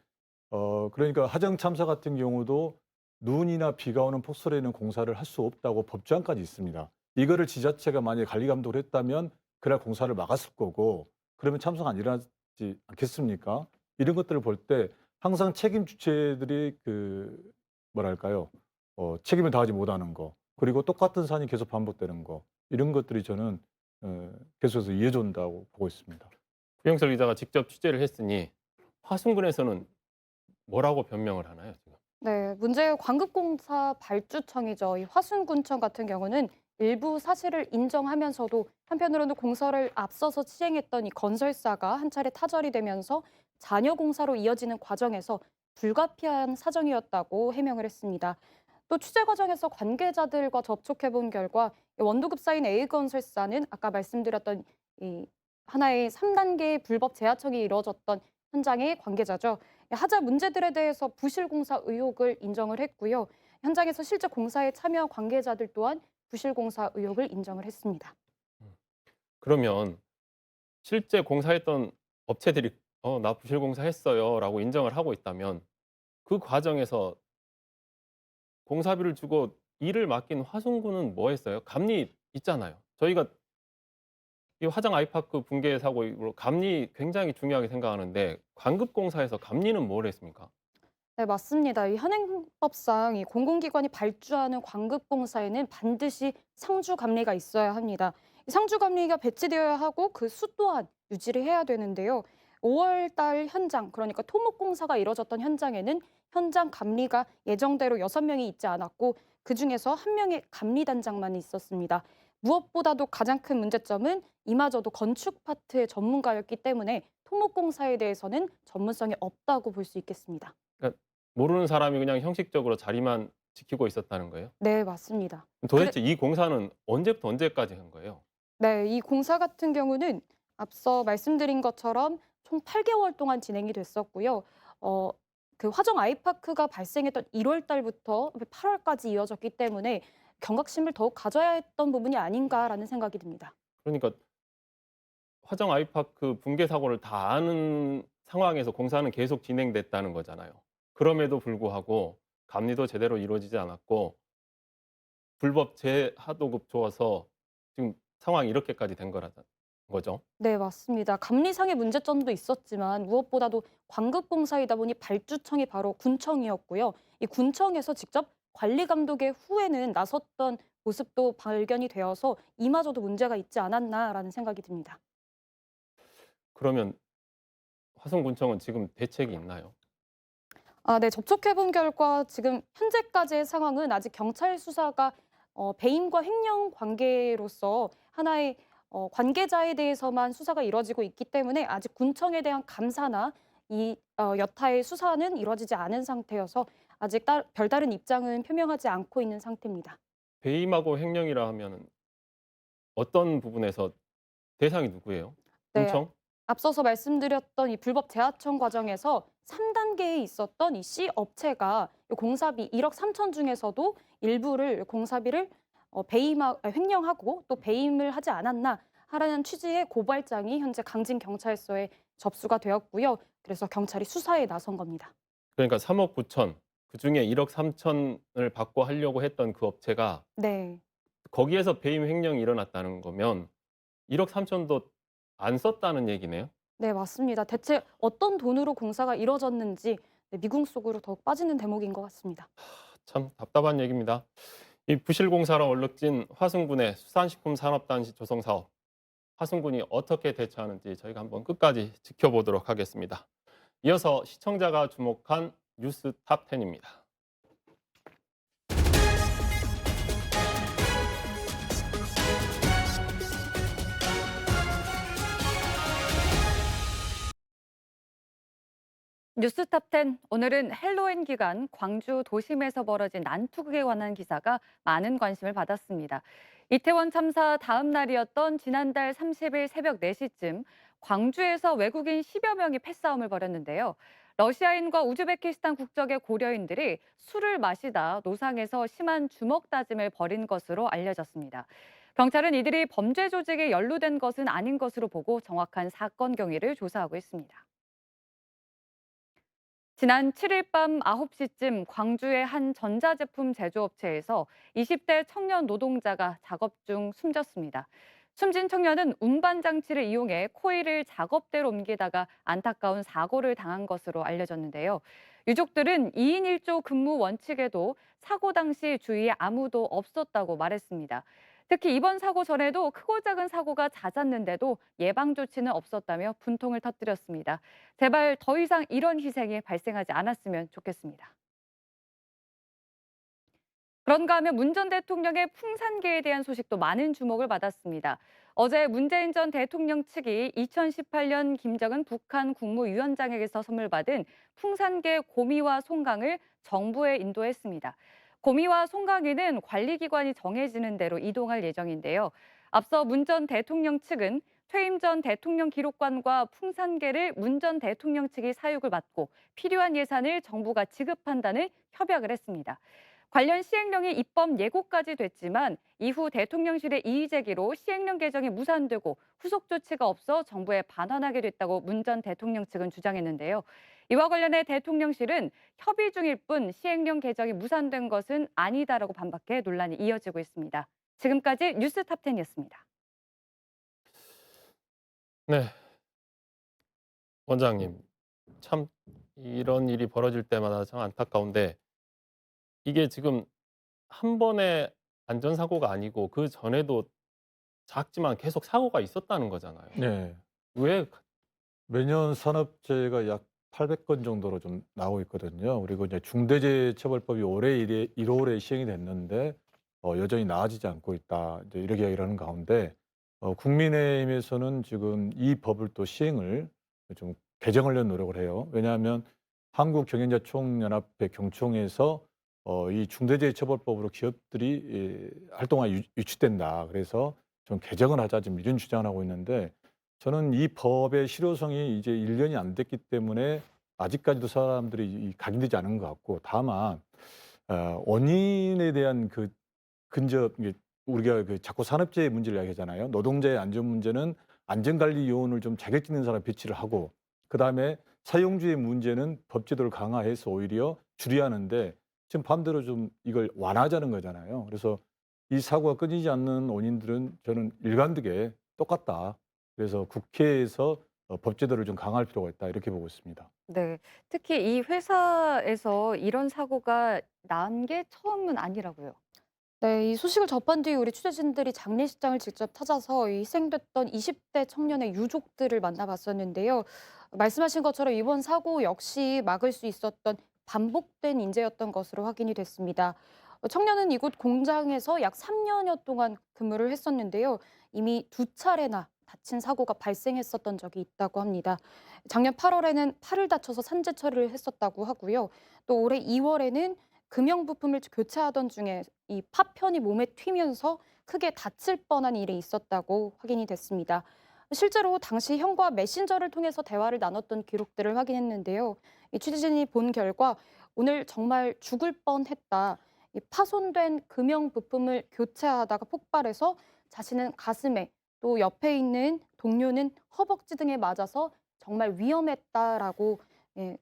Speaker 3: 그러니까 하정 참사 같은 경우도 눈이나 비가 오는 폭설에는 공사를 할 수 없다고 법조항까지 있습니다. 이거를 지자체가 만약에 관리 감독을 했다면 그날 공사를 막았을 거고 그러면 참사가 안 일어나지 않겠습니까? 이런 것들을 볼 때 항상 책임 주체들이 그 뭐랄까요? 책임을 다하지 못하는 거 그리고 똑같은 사안이 계속 반복되는 거 이런 것들이 저는 계속해서 이어져 온다고 보고 있습니다.
Speaker 1: 구영철 기자가 직접 취재를 했으니 화순군에서는 뭐라고 변명을 하나요, 지금?
Speaker 8: 네, 문제의 관급공사 발주청이죠. 이 화순군청 같은 경우는 일부 사실을 인정하면서도 한편으로는 공사를 앞서서 시행했던 이 건설사가 한 차례 타절이 되면서 잔여 공사로 이어지는 과정에서 불가피한 사정이었다고 해명을 했습니다. 또 취재 과정에서 관계자들과 접촉해 본 결과 이 원두급사인 A건설사는 아까 말씀드렸던 이 하나의 3단계 불법 재하청이 이루어졌던 현장의 관계자죠. 하자 문제들에 대해서 부실 공사 의혹을 인정을 했고요. 현장에서 실제 공사에 참여한 관계자들 또한 부실 공사 의혹을 인정을 했습니다.
Speaker 1: 그러면 실제 공사했던 업체들이 나 부실 공사했어요라고 인정을 하고 있다면 그 과정에서 공사비를 주고 일을 맡긴 화순군은 뭐 했어요? 감리 있잖아요. 저희가 이 화정 아이파크 붕괴 사고로 감리 굉장히 중요하게 생각하는데 관급공사에서 감리는 뭘 했습니까?
Speaker 8: 네, 맞습니다. 이 현행법상 이 공공기관이 발주하는 관급공사에는 반드시 상주감리가 있어야 합니다. 이 상주감리가 배치되어야 하고 그 수 또한 유지를 해야 되는데요. 5월 달 현장, 그러니까 토목공사가 이뤄졌던 현장에는 현장 감리가 예정대로 6명이 있지 않았고 그중에서 1명의 감리단장만 있었습니다. 무엇보다도 가장 큰 문제점은 이마저도 건축 파트의 전문가였기 때문에 토목공사에 대해서는 전문성이 없다고 볼 수 있겠습니다.
Speaker 1: 그러니까 모르는 사람이 그냥 형식적으로 자리만 지키고 있었다는 거예요?
Speaker 8: 네, 맞습니다.
Speaker 1: 도대체 이 공사는 언제부터 언제까지 한 거예요?
Speaker 8: 네, 이 공사 같은 경우는 앞서 말씀드린 것처럼 총 8개월 동안 진행이 됐었고요. 그 화정 아이파크가 발생했던 1월 달부터 8월까지 이어졌기 때문에 경각심을 더욱 가져야 했던 부분이 아닌가라는 생각이 듭니다.
Speaker 1: 그러니까 화정 아이파크 붕괴 사고를 다 아는 상황에서 공사는 계속 진행됐다는 거잖아요. 그럼에도 불구하고 감리도 제대로 이루어지지 않았고 불법 재하도급 줘서 지금 상황이 이렇게까지 된 거라는 거죠.
Speaker 8: 네, 맞습니다. 감리상의 문제점도 있었지만 무엇보다도 관급공사이다 보니 발주청이 바로 군청이었고요. 이 군청에서 직접 관리 감독의 후에는 나섰던 모습도 발견이 되어서 이마저도 문제가 있지 않았나라는 생각이 듭니다.
Speaker 1: 그러면 화성군청은 지금 대책이 있나요?
Speaker 8: 네, 접촉해본 결과 지금 현재까지의 상황은 아직 경찰 수사가 배임과 횡령 관계로서 하나의 관계자에 대해서만 수사가 이루어지고 있기 때문에 아직 군청에 대한 감사나 이 여타의 수사는 이루어지지 않은 상태여서 아직 별다른 입장은 표명하지 않고 있는 상태입니다.
Speaker 1: 배임하고 횡령이라 하면 어떤 부분에서 대상이 누구예요?
Speaker 8: 네,
Speaker 1: 군청?
Speaker 8: 앞서서 말씀드렸던 이 불법 재하청 과정에서 3단계에 있었던 이 C 업체가 이 공사비 1억 3천 중에서도 일부를 공사비를 횡령하고 또 배임을 하지 않았나 하라는 취지의 고발장이 현재 강진경찰서에 접수가 되었고요. 그래서 경찰이 수사에 나선 겁니다.
Speaker 1: 그러니까 3억 9천, 그중에 1억 3천을 받고 하려고 했던 그 업체가
Speaker 8: 네.
Speaker 1: 거기에서 배임 횡령이 일어났다는 거면 1억 3천도 안 썼다는 얘기네요.
Speaker 8: 네, 맞습니다. 대체 어떤 돈으로 공사가 이뤄졌는지 미궁 속으로 더욱 빠지는 대목인 것 같습니다.
Speaker 1: 참 답답한 얘기입니다. 이 부실공사로 얼룩진 화순군의 수산식품산업단지 조성 사업, 화순군이 어떻게 대처하는지 저희가 한번 끝까지 지켜보도록 하겠습니다. 이어서 시청자가 주목한 뉴스 탑10입니다.
Speaker 2: 뉴스탑10 오늘은 헬로윈 기간 광주 도심에서 벌어진 난투극에 관한 기사가 많은 관심을 받았습니다. 이태원 참사 다음 날이었던 지난달 30일 새벽 4시쯤 광주에서 외국인 10여 명이 패싸움을 벌였는데요. 러시아인과 우즈베키스탄 국적의 고려인들이 술을 마시다 노상에서 심한 주먹 다짐을 벌인 것으로 알려졌습니다. 경찰은 이들이 범죄 조직에 연루된 것은 아닌 것으로 보고 정확한 사건 경위를 조사하고 있습니다. 지난 7일 밤 9시쯤 광주의 한 전자제품 제조업체에서 20대 청년 노동자가 작업 중 숨졌습니다. 숨진 청년은 운반 장치를 이용해 코일을 작업대로 옮기다가 안타까운 사고를 당한 것으로 알려졌는데요. 유족들은 2인 1조 근무 원칙에도 사고 당시 주위에 아무도 없었다고 말했습니다. 특히 이번 사고 전에도 크고 작은 사고가 잦았는데도 예방 조치는 없었다며 분통을 터뜨렸습니다. 제발 더 이상 이런 희생이 발생하지 않았으면 좋겠습니다. 그런가 하면 문 전 대통령의 풍산계에 대한 소식도 많은 주목을 받았습니다. 어제 문재인 전 대통령 측이 2018년 김정은 북한 국무위원장에게서 선물 받은 풍산계 고미와 송강을 정부에 인도했습니다. 고미와 송강이는 관리기관이 정해지는 대로 이동할 예정인데요. 앞서 문 전 대통령 측은 퇴임 전 대통령 기록관과 풍산계를 문 전 대통령 측이 사육을 맡고 필요한 예산을 정부가 지급한다는 협약을 했습니다. 관련 시행령이 입법 예고까지 됐지만 이후 대통령실의 이의 제기로 시행령 개정이 무산되고 후속 조치가 없어 정부에 반환하게 됐다고 문 전 대통령 측은 주장했는데요. 이와 관련해 대통령실은 협의 중일 뿐 시행령 개정이 무산된 것은 아니다라고 반박해 논란이 이어지고 있습니다. 지금까지 뉴스 탑10이었습니다.
Speaker 1: 네, 원장님, 참 이런 일이 벌어질 때마다 참 안타까운데 이게 지금 한 번의 안전사고가 아니고 그 전에도 작지만 계속 사고가 있었다는 거잖아요.
Speaker 3: 네.
Speaker 1: 왜
Speaker 3: 매년 산업재해가 약 800건 정도로 좀 나오고 있거든요. 그리고 이제 중대재해처벌법이 올해 1월에 시행이 됐는데 여전히 나아지지 않고 있다. 이제 이렇게 이야기를 하는 가운데 국민의힘에서는 지금 이 법을 또 시행을 좀 개정하려는 노력을 해요. 왜냐하면 한국경영자총연합회 경총에서 이 중대재해처벌법으로 기업들이 활동이 유치된다. 그래서 좀 개정을 하자 지금 이런 주장을 하고 있는데 저는 이 법의 실효성이 이제 1년이 안 됐기 때문에 아직까지도 사람들이 각인되지 않은 것 같고 다만 원인에 대한 그 근접 우리가 그 자꾸 산업재해 문제를 이야기하잖아요. 노동자의 안전 문제는 안전관리 요원을 좀 자격 있는 사람 배치를 하고 그다음에 사용주의 문제는 법제도를 강화해서 오히려 줄여하는데 지금 반대로 좀 이걸 완화하자는 거잖아요. 그래서 이 사고가 끊이지 않는 원인들은 저는 일관되게 똑같다. 그래서 국회에서 법제도를 좀 강화할 필요가 있다 이렇게 보고 있습니다.
Speaker 2: 네, 특히 이 회사에서 이런 사고가 난 게 처음은 아니라고요.
Speaker 8: 네, 이 소식을 접한 뒤 우리 취재진들이 장례식장을 직접 찾아서 이 희생됐던 20대 청년의 유족들을 만나봤었는데요. 말씀하신 것처럼 이번 사고 역시 막을 수 있었던 반복된 인재였던 것으로 확인이 됐습니다. 청년은 이곳 공장에서 약 3년여 동안 근무를 했었는데요. 이미 2차례나 다친 사고가 발생했었던 적이 있다고 합니다. 작년 8월에는 팔을 다쳐서 산재 처리를 했었다고 하고요. 또 올해 2월에는 금형 부품을 교체하던 중에 이 파편이 몸에 튀면서 크게 다칠 뻔한 일이 있었다고 확인이 됐습니다. 실제로 당시 형과 메신저를 통해서 대화를 나눴던 기록들을 확인했는데요. 이 취재진이 본 결과 오늘 정말 죽을 뻔했다. 이 파손된 금형 부품을 교체하다가 폭발해서 자신은 가슴에 또 옆에 있는 동료는 허벅지 등에 맞아서 정말 위험했다라고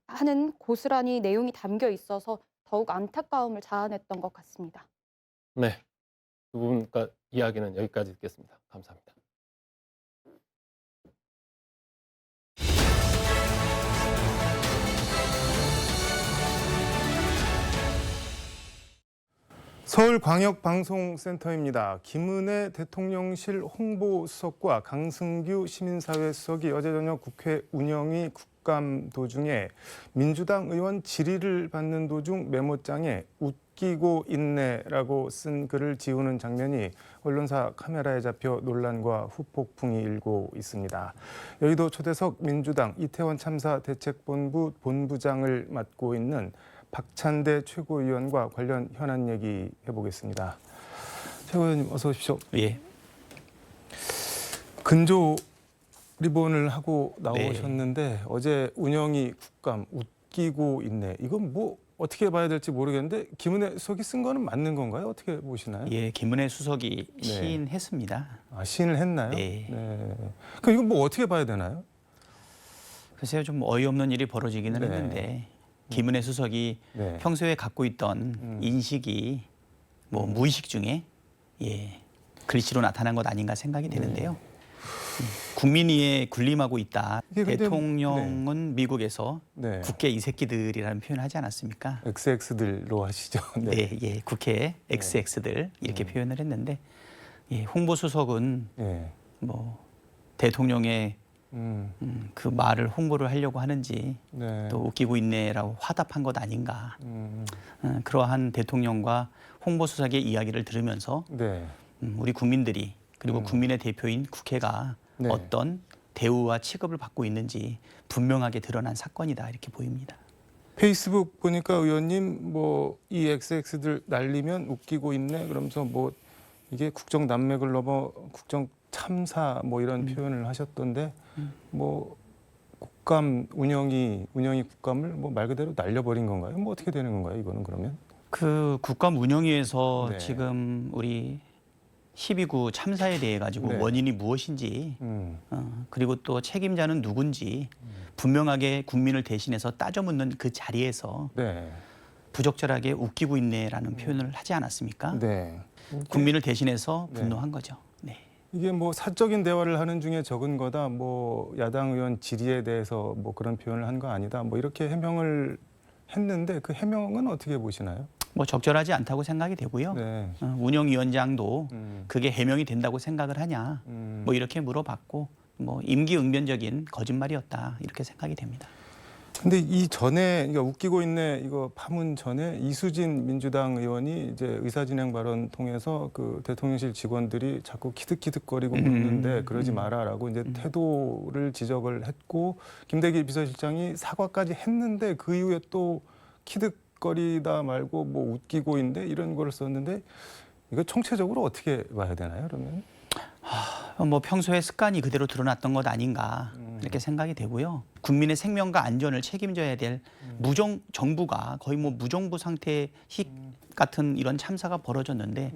Speaker 8: 하는 고스란히 내용이 담겨 있어서 더욱 안타까움을 자아냈던 것 같습니다.
Speaker 1: 네. 두 분과 이야기는 여기까지 듣겠습니다. 감사합니다.
Speaker 9: 서울광역방송센터입니다. 김은혜 대통령실 홍보수석과 강승규 시민사회수석이 어제 저녁 국회 운영위 국감 도중에 민주당 의원 질의를 받는 도중 메모장에 웃기고 있네라고 쓴 글을 지우는 장면이 언론사 카메라에 잡혀 논란과 후폭풍이 일고 있습니다. 여의도 초대석 민주당 이태원 참사 대책본부 본부장을 맡고 있는 박찬대 최고위원과 관련 현안 얘기 해보겠습니다. 최고위원님 어서 오십시오.
Speaker 10: 예.
Speaker 9: 근조 리본을 하고 나오셨는데 어제 운영위 국감 웃기고 있네. 이건 뭐 어떻게 봐야 될지 모르겠는데 김은혜 수석이 쓴 거는 맞는 건가요? 어떻게 보시나요?
Speaker 10: 예, 김은혜 수석이 시인했습니다.
Speaker 9: 아, 시인을 했나요?
Speaker 10: 네.
Speaker 9: 그럼 이건 뭐 어떻게 봐야 되나요?
Speaker 10: 글쎄요, 좀 어이없는 일이 벌어지기는
Speaker 9: 네.
Speaker 10: 했는데 김은혜 수석이 평소에 갖고 있던 인식이 뭐 무의식 중에 글씨로 나타난 것 아닌가 생각이 되는데요. 국민위에 군림하고 있다. 대통령은 미국에서 국회 이 새끼들이라는 표현을 하지 않았습니까?
Speaker 9: XX들로 하시죠.
Speaker 10: 네, 예, 국회 XX들 이렇게 표현을 했는데 홍보수석은 뭐 대통령의 그 말을 홍보를 하려고 하는지 또 웃기고 있네라고 화답한 것 아닌가. 그러한 대통령과 홍보수석의 이야기를 들으면서 우리 국민들이 그리고 국민의 대표인 국회가 어떤 대우와 취급을 받고 있는지 분명하게 드러난 사건이다 이렇게 보입니다.
Speaker 9: 페이스북 보니까 의원님 뭐 이 XX들 날리면 웃기고 있네 그러면서 뭐 이게 국정 난맥을 넘어 국정 참사 뭐 이런 표현을 하셨던데 뭐 국감 운영이 국감을 뭐 말 그대로 날려버린 건가요? 뭐 어떻게 되는 건가요? 이거는 그러면?
Speaker 10: 그 국감 운영위에서 지금 우리 12구 참사에 대해 가지고 원인이 무엇인지 그리고 또 책임자는 누군지 분명하게 국민을 대신해서 따져 묻는 그 자리에서 부적절하게 웃기고 있네라는 표현을 하지 않았습니까? 국민을 대신해서 분노한 거죠.
Speaker 9: 이게 뭐 사적인 대화를 하는 중에 적은 거다. 뭐 야당 의원 질의에 대해서 뭐 그런 표현을 한 거 아니다. 뭐 이렇게 해명을 했는데 그 해명은 어떻게 보시나요?
Speaker 10: 뭐 적절하지 않다고 생각이 되고요. 운영위원장도 그게 해명이 된다고 생각을 하냐. 뭐 이렇게 물어봤고 뭐 임기응변적인 거짓말이었다 이렇게 생각이 됩니다.
Speaker 9: 근데 이 전에 그러니까 웃기고 있네 이거 파문 전에 이수진 민주당 의원이 이제 의사진행 발언 통해서 그 대통령실 직원들이 자꾸 키득키득거리고 묻는데 그러지 마라라고 이제 태도를 지적을 했고 김대기 비서실장이 사과까지 했는데 그 이후에 또 키득거리다 말고 뭐 웃기고 있네 이런 걸 썼는데 이거 총체적으로 어떻게 봐야 되나요 그러면?
Speaker 10: 뭐 평소에 습관이 그대로 드러났던 것 아닌가 이렇게 생각이 되고요. 국민의 생명과 안전을 책임져야 될 정부가 거의 뭐 무정부 상태 같은 이런 참사가 벌어졌는데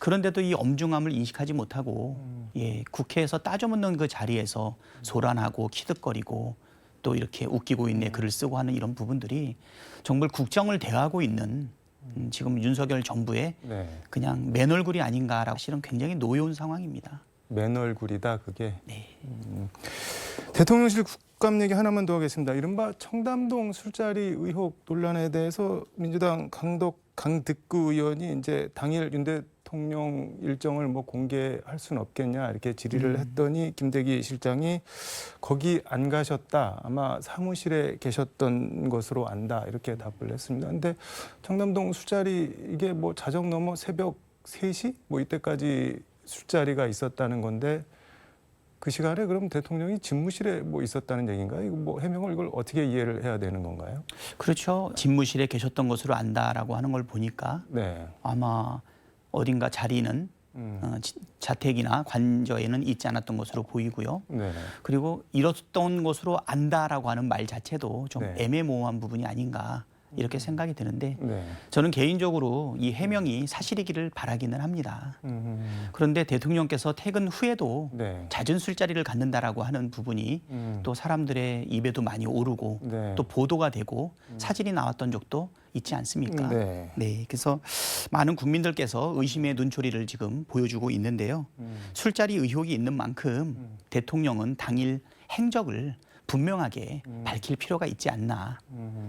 Speaker 10: 그런데도 이 엄중함을 인식하지 못하고 국회에서 따져 묻는 그 자리에서 소란하고 키득거리고 또 이렇게 웃기고 있네 글을 쓰고 하는 이런 부분들이 정말 국정을 대하고 있는 지금 윤석열 정부의 그냥 맨얼굴이 아닌가라고 실은 굉장히 노여운 상황입니다.
Speaker 9: 맨얼굴이다 그게. 대통령실 국감 얘기 하나만 더 하겠습니다. 이른바 청담동 술자리 의혹 논란에 대해서 민주당 강덕구 의원이 이제 당일 윤 대통령 일정을 뭐 공개할 수는 없겠냐 이렇게 질의를 했더니 김대기 실장이 거기 안 가셨다. 아마 사무실에 계셨던 것으로 안다. 이렇게 답을 했습니다. 근데 청담동 술자리 이게 뭐 자정 넘어 새벽 3시 뭐 이때까지 술자리가 있었다는 건데 그 시간에 그럼 대통령이 집무실에 뭐 있었다는 얘기인가요? 이거 뭐 해명을 이걸 어떻게 이해를 해야 되는 건가요?
Speaker 10: 그렇죠. 집무실에 계셨던 것으로 안다라고 하는 걸 보니까
Speaker 9: 네.
Speaker 10: 아마 어딘가 자리는 자택이나 관저에는 있지 않았던 것으로 보이고요.
Speaker 9: 네.
Speaker 10: 그리고 이렇던 것으로 안다라고 하는 말 자체도 좀
Speaker 9: 네.
Speaker 10: 애매모호한 부분이 아닌가 이렇게 생각이 드는데
Speaker 9: 네.
Speaker 10: 저는 개인적으로 이 해명이 사실이기를 바라기는 합니다. 그런데 대통령께서 퇴근 후에도
Speaker 9: 네.
Speaker 10: 잦은 술자리를 갖는다라고 하는 부분이 또 사람들의 입에도 많이 오르고
Speaker 9: 네.
Speaker 10: 또 보도가 되고 사진이 나왔던 적도 있지 않습니까?
Speaker 9: 네.
Speaker 10: 네, 그래서 많은 국민들께서 의심의 눈초리를 지금 보여주고 있는데요. 술자리 의혹이 있는 만큼 대통령은 당일 행적을 분명하게 밝힐 필요가 있지 않나.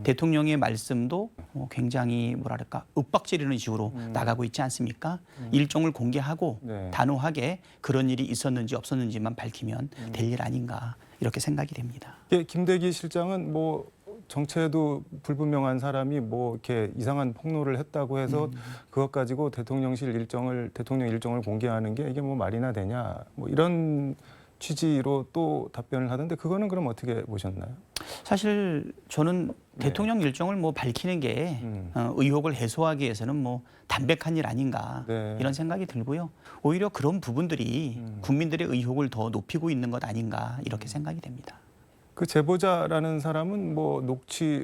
Speaker 10: 대통령의 말씀도 굉장히 뭐랄까 윽박지르는 식으로 나가고 있지 않습니까? 일정을 공개하고
Speaker 9: 네.
Speaker 10: 단호하게 그런 일이 있었는지 없었는지만 밝히면 될 일 아닌가 이렇게 생각이 됩니다.
Speaker 9: 예, 김대기 실장은 뭐 정체도 불분명한 사람이 뭐 이렇게 이상한 폭로를 했다고 해서 그것 가지고 대통령 일정을 공개하는 게 이게 뭐 말이나 되냐 뭐 이런 취지로 또 답변을 하던데 그거는 그럼 어떻게 보셨나요?
Speaker 10: 사실 저는
Speaker 9: 네.
Speaker 10: 대통령 일정을 뭐 밝히는 게 의혹을 해소하기 위해서는 뭐 담백한 일 아닌가
Speaker 9: 네.
Speaker 10: 이런 생각이 들고요. 오히려 그런 부분들이 국민들의 의혹을 더 높이고 있는 것 아닌가 이렇게 생각이 됩니다.
Speaker 9: 그 제보자라는 사람은 뭐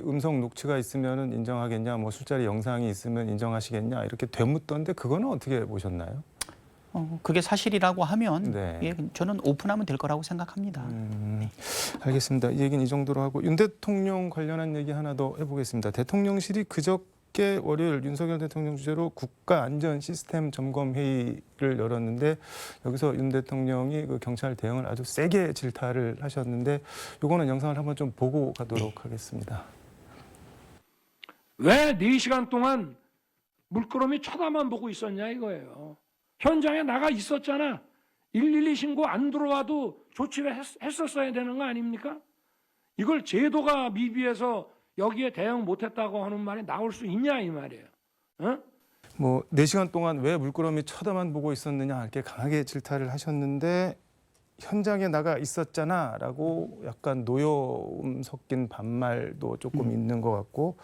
Speaker 9: 음성 녹취가 있으면은 인정하겠냐, 뭐 술자리 영상이 있으면 인정하시겠냐 이렇게 되묻던데 그거는 어떻게 보셨나요?
Speaker 10: 그게 사실이라고 하면
Speaker 9: 네.
Speaker 10: 예, 저는 오픈하면 될 거라고 생각합니다.
Speaker 9: 알겠습니다. 이 얘기는 이 정도로 하고 윤 대통령 관련한 얘기 하나 더 해보겠습니다. 대통령실이 그저께 월요일 윤석열 대통령 주재로 국가안전시스템 점검회의를 열었는데 여기서 윤 대통령이 그 경찰 대응을 아주 세게 질타를 하셨는데 이거는 영상을 한번 좀 보고 가도록 하겠습니다.
Speaker 11: 왜 4시간 동안 물끄러미 쳐다만 보고 있었냐 이거예요. 현장에 나가 있었잖아. 112 신고 안 들어와도 조치를 했었어야 되는 거 아닙니까? 이걸 제도가 미비해서 여기에 대응 못했다고 하는 말이 나올 수 있냐 이 말이에요. 어?
Speaker 9: 뭐 4시간 동안 왜 물끄러미 쳐다만 보고 있었느냐 이렇게 강하게 질타를 하셨는데 현장에 나가 있었잖아라고 약간 노여움 섞인 반말도 조금 있는 것 같고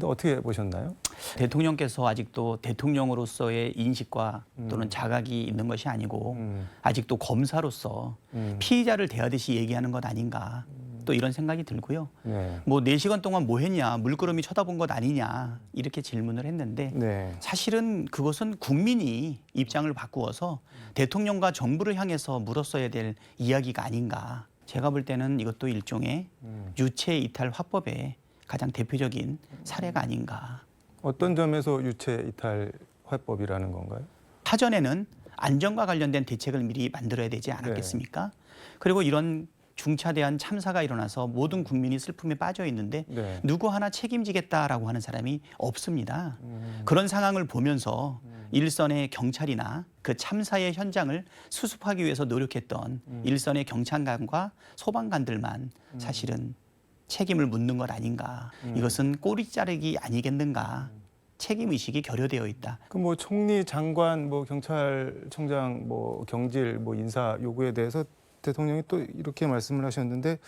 Speaker 9: 어떻게 보셨나요?
Speaker 10: 대통령께서 아직도 대통령으로서의 인식과 또는 자각이 있는 것이 아니고 아직도 검사로서 피의자를 대하듯이 얘기하는 것 아닌가 또 이런 생각이 들고요.
Speaker 9: 네.
Speaker 10: 뭐 4시간 동안 뭐 했냐 물끄러미 쳐다본 것 아니냐 이렇게 질문을 했는데
Speaker 9: 네.
Speaker 10: 사실은 그것은 국민이 입장을 바꾸어서 대통령과 정부를 향해서 물었어야 될 이야기가 아닌가. 제가 볼 때는 이것도 일종의 유체 이탈 화법의 가장 대표적인 사례가 아닌가.
Speaker 9: 어떤 점에서 유체 이탈 화법이라는 건가요?
Speaker 10: 사전에는 안전과 관련된 대책을 미리 만들어야 되지 않았겠습니까? 그리고 이런 중차대한 참사가 일어나서 모든 국민이 슬픔에 빠져 있는데
Speaker 9: 네.
Speaker 10: 누구 하나 책임지겠다라고 하는 사람이 없습니다. 그런 상황을 보면서 일선의 경찰이나 그 참사의 현장을 수습하기 위해서 노력했던 일선의 경찰관과 소방관들만 사실은 책임을 묻는 것 아닌가. 이것은 꼬리 자르기 아니겠는가. 책임 의식이 결여되어 있다.
Speaker 9: 그 뭐 총리, 장관, 뭐 경찰청장, 뭐 경질, 뭐 인사 요구에 대해서 대통령이 또 이렇게 말씀을 하셨는데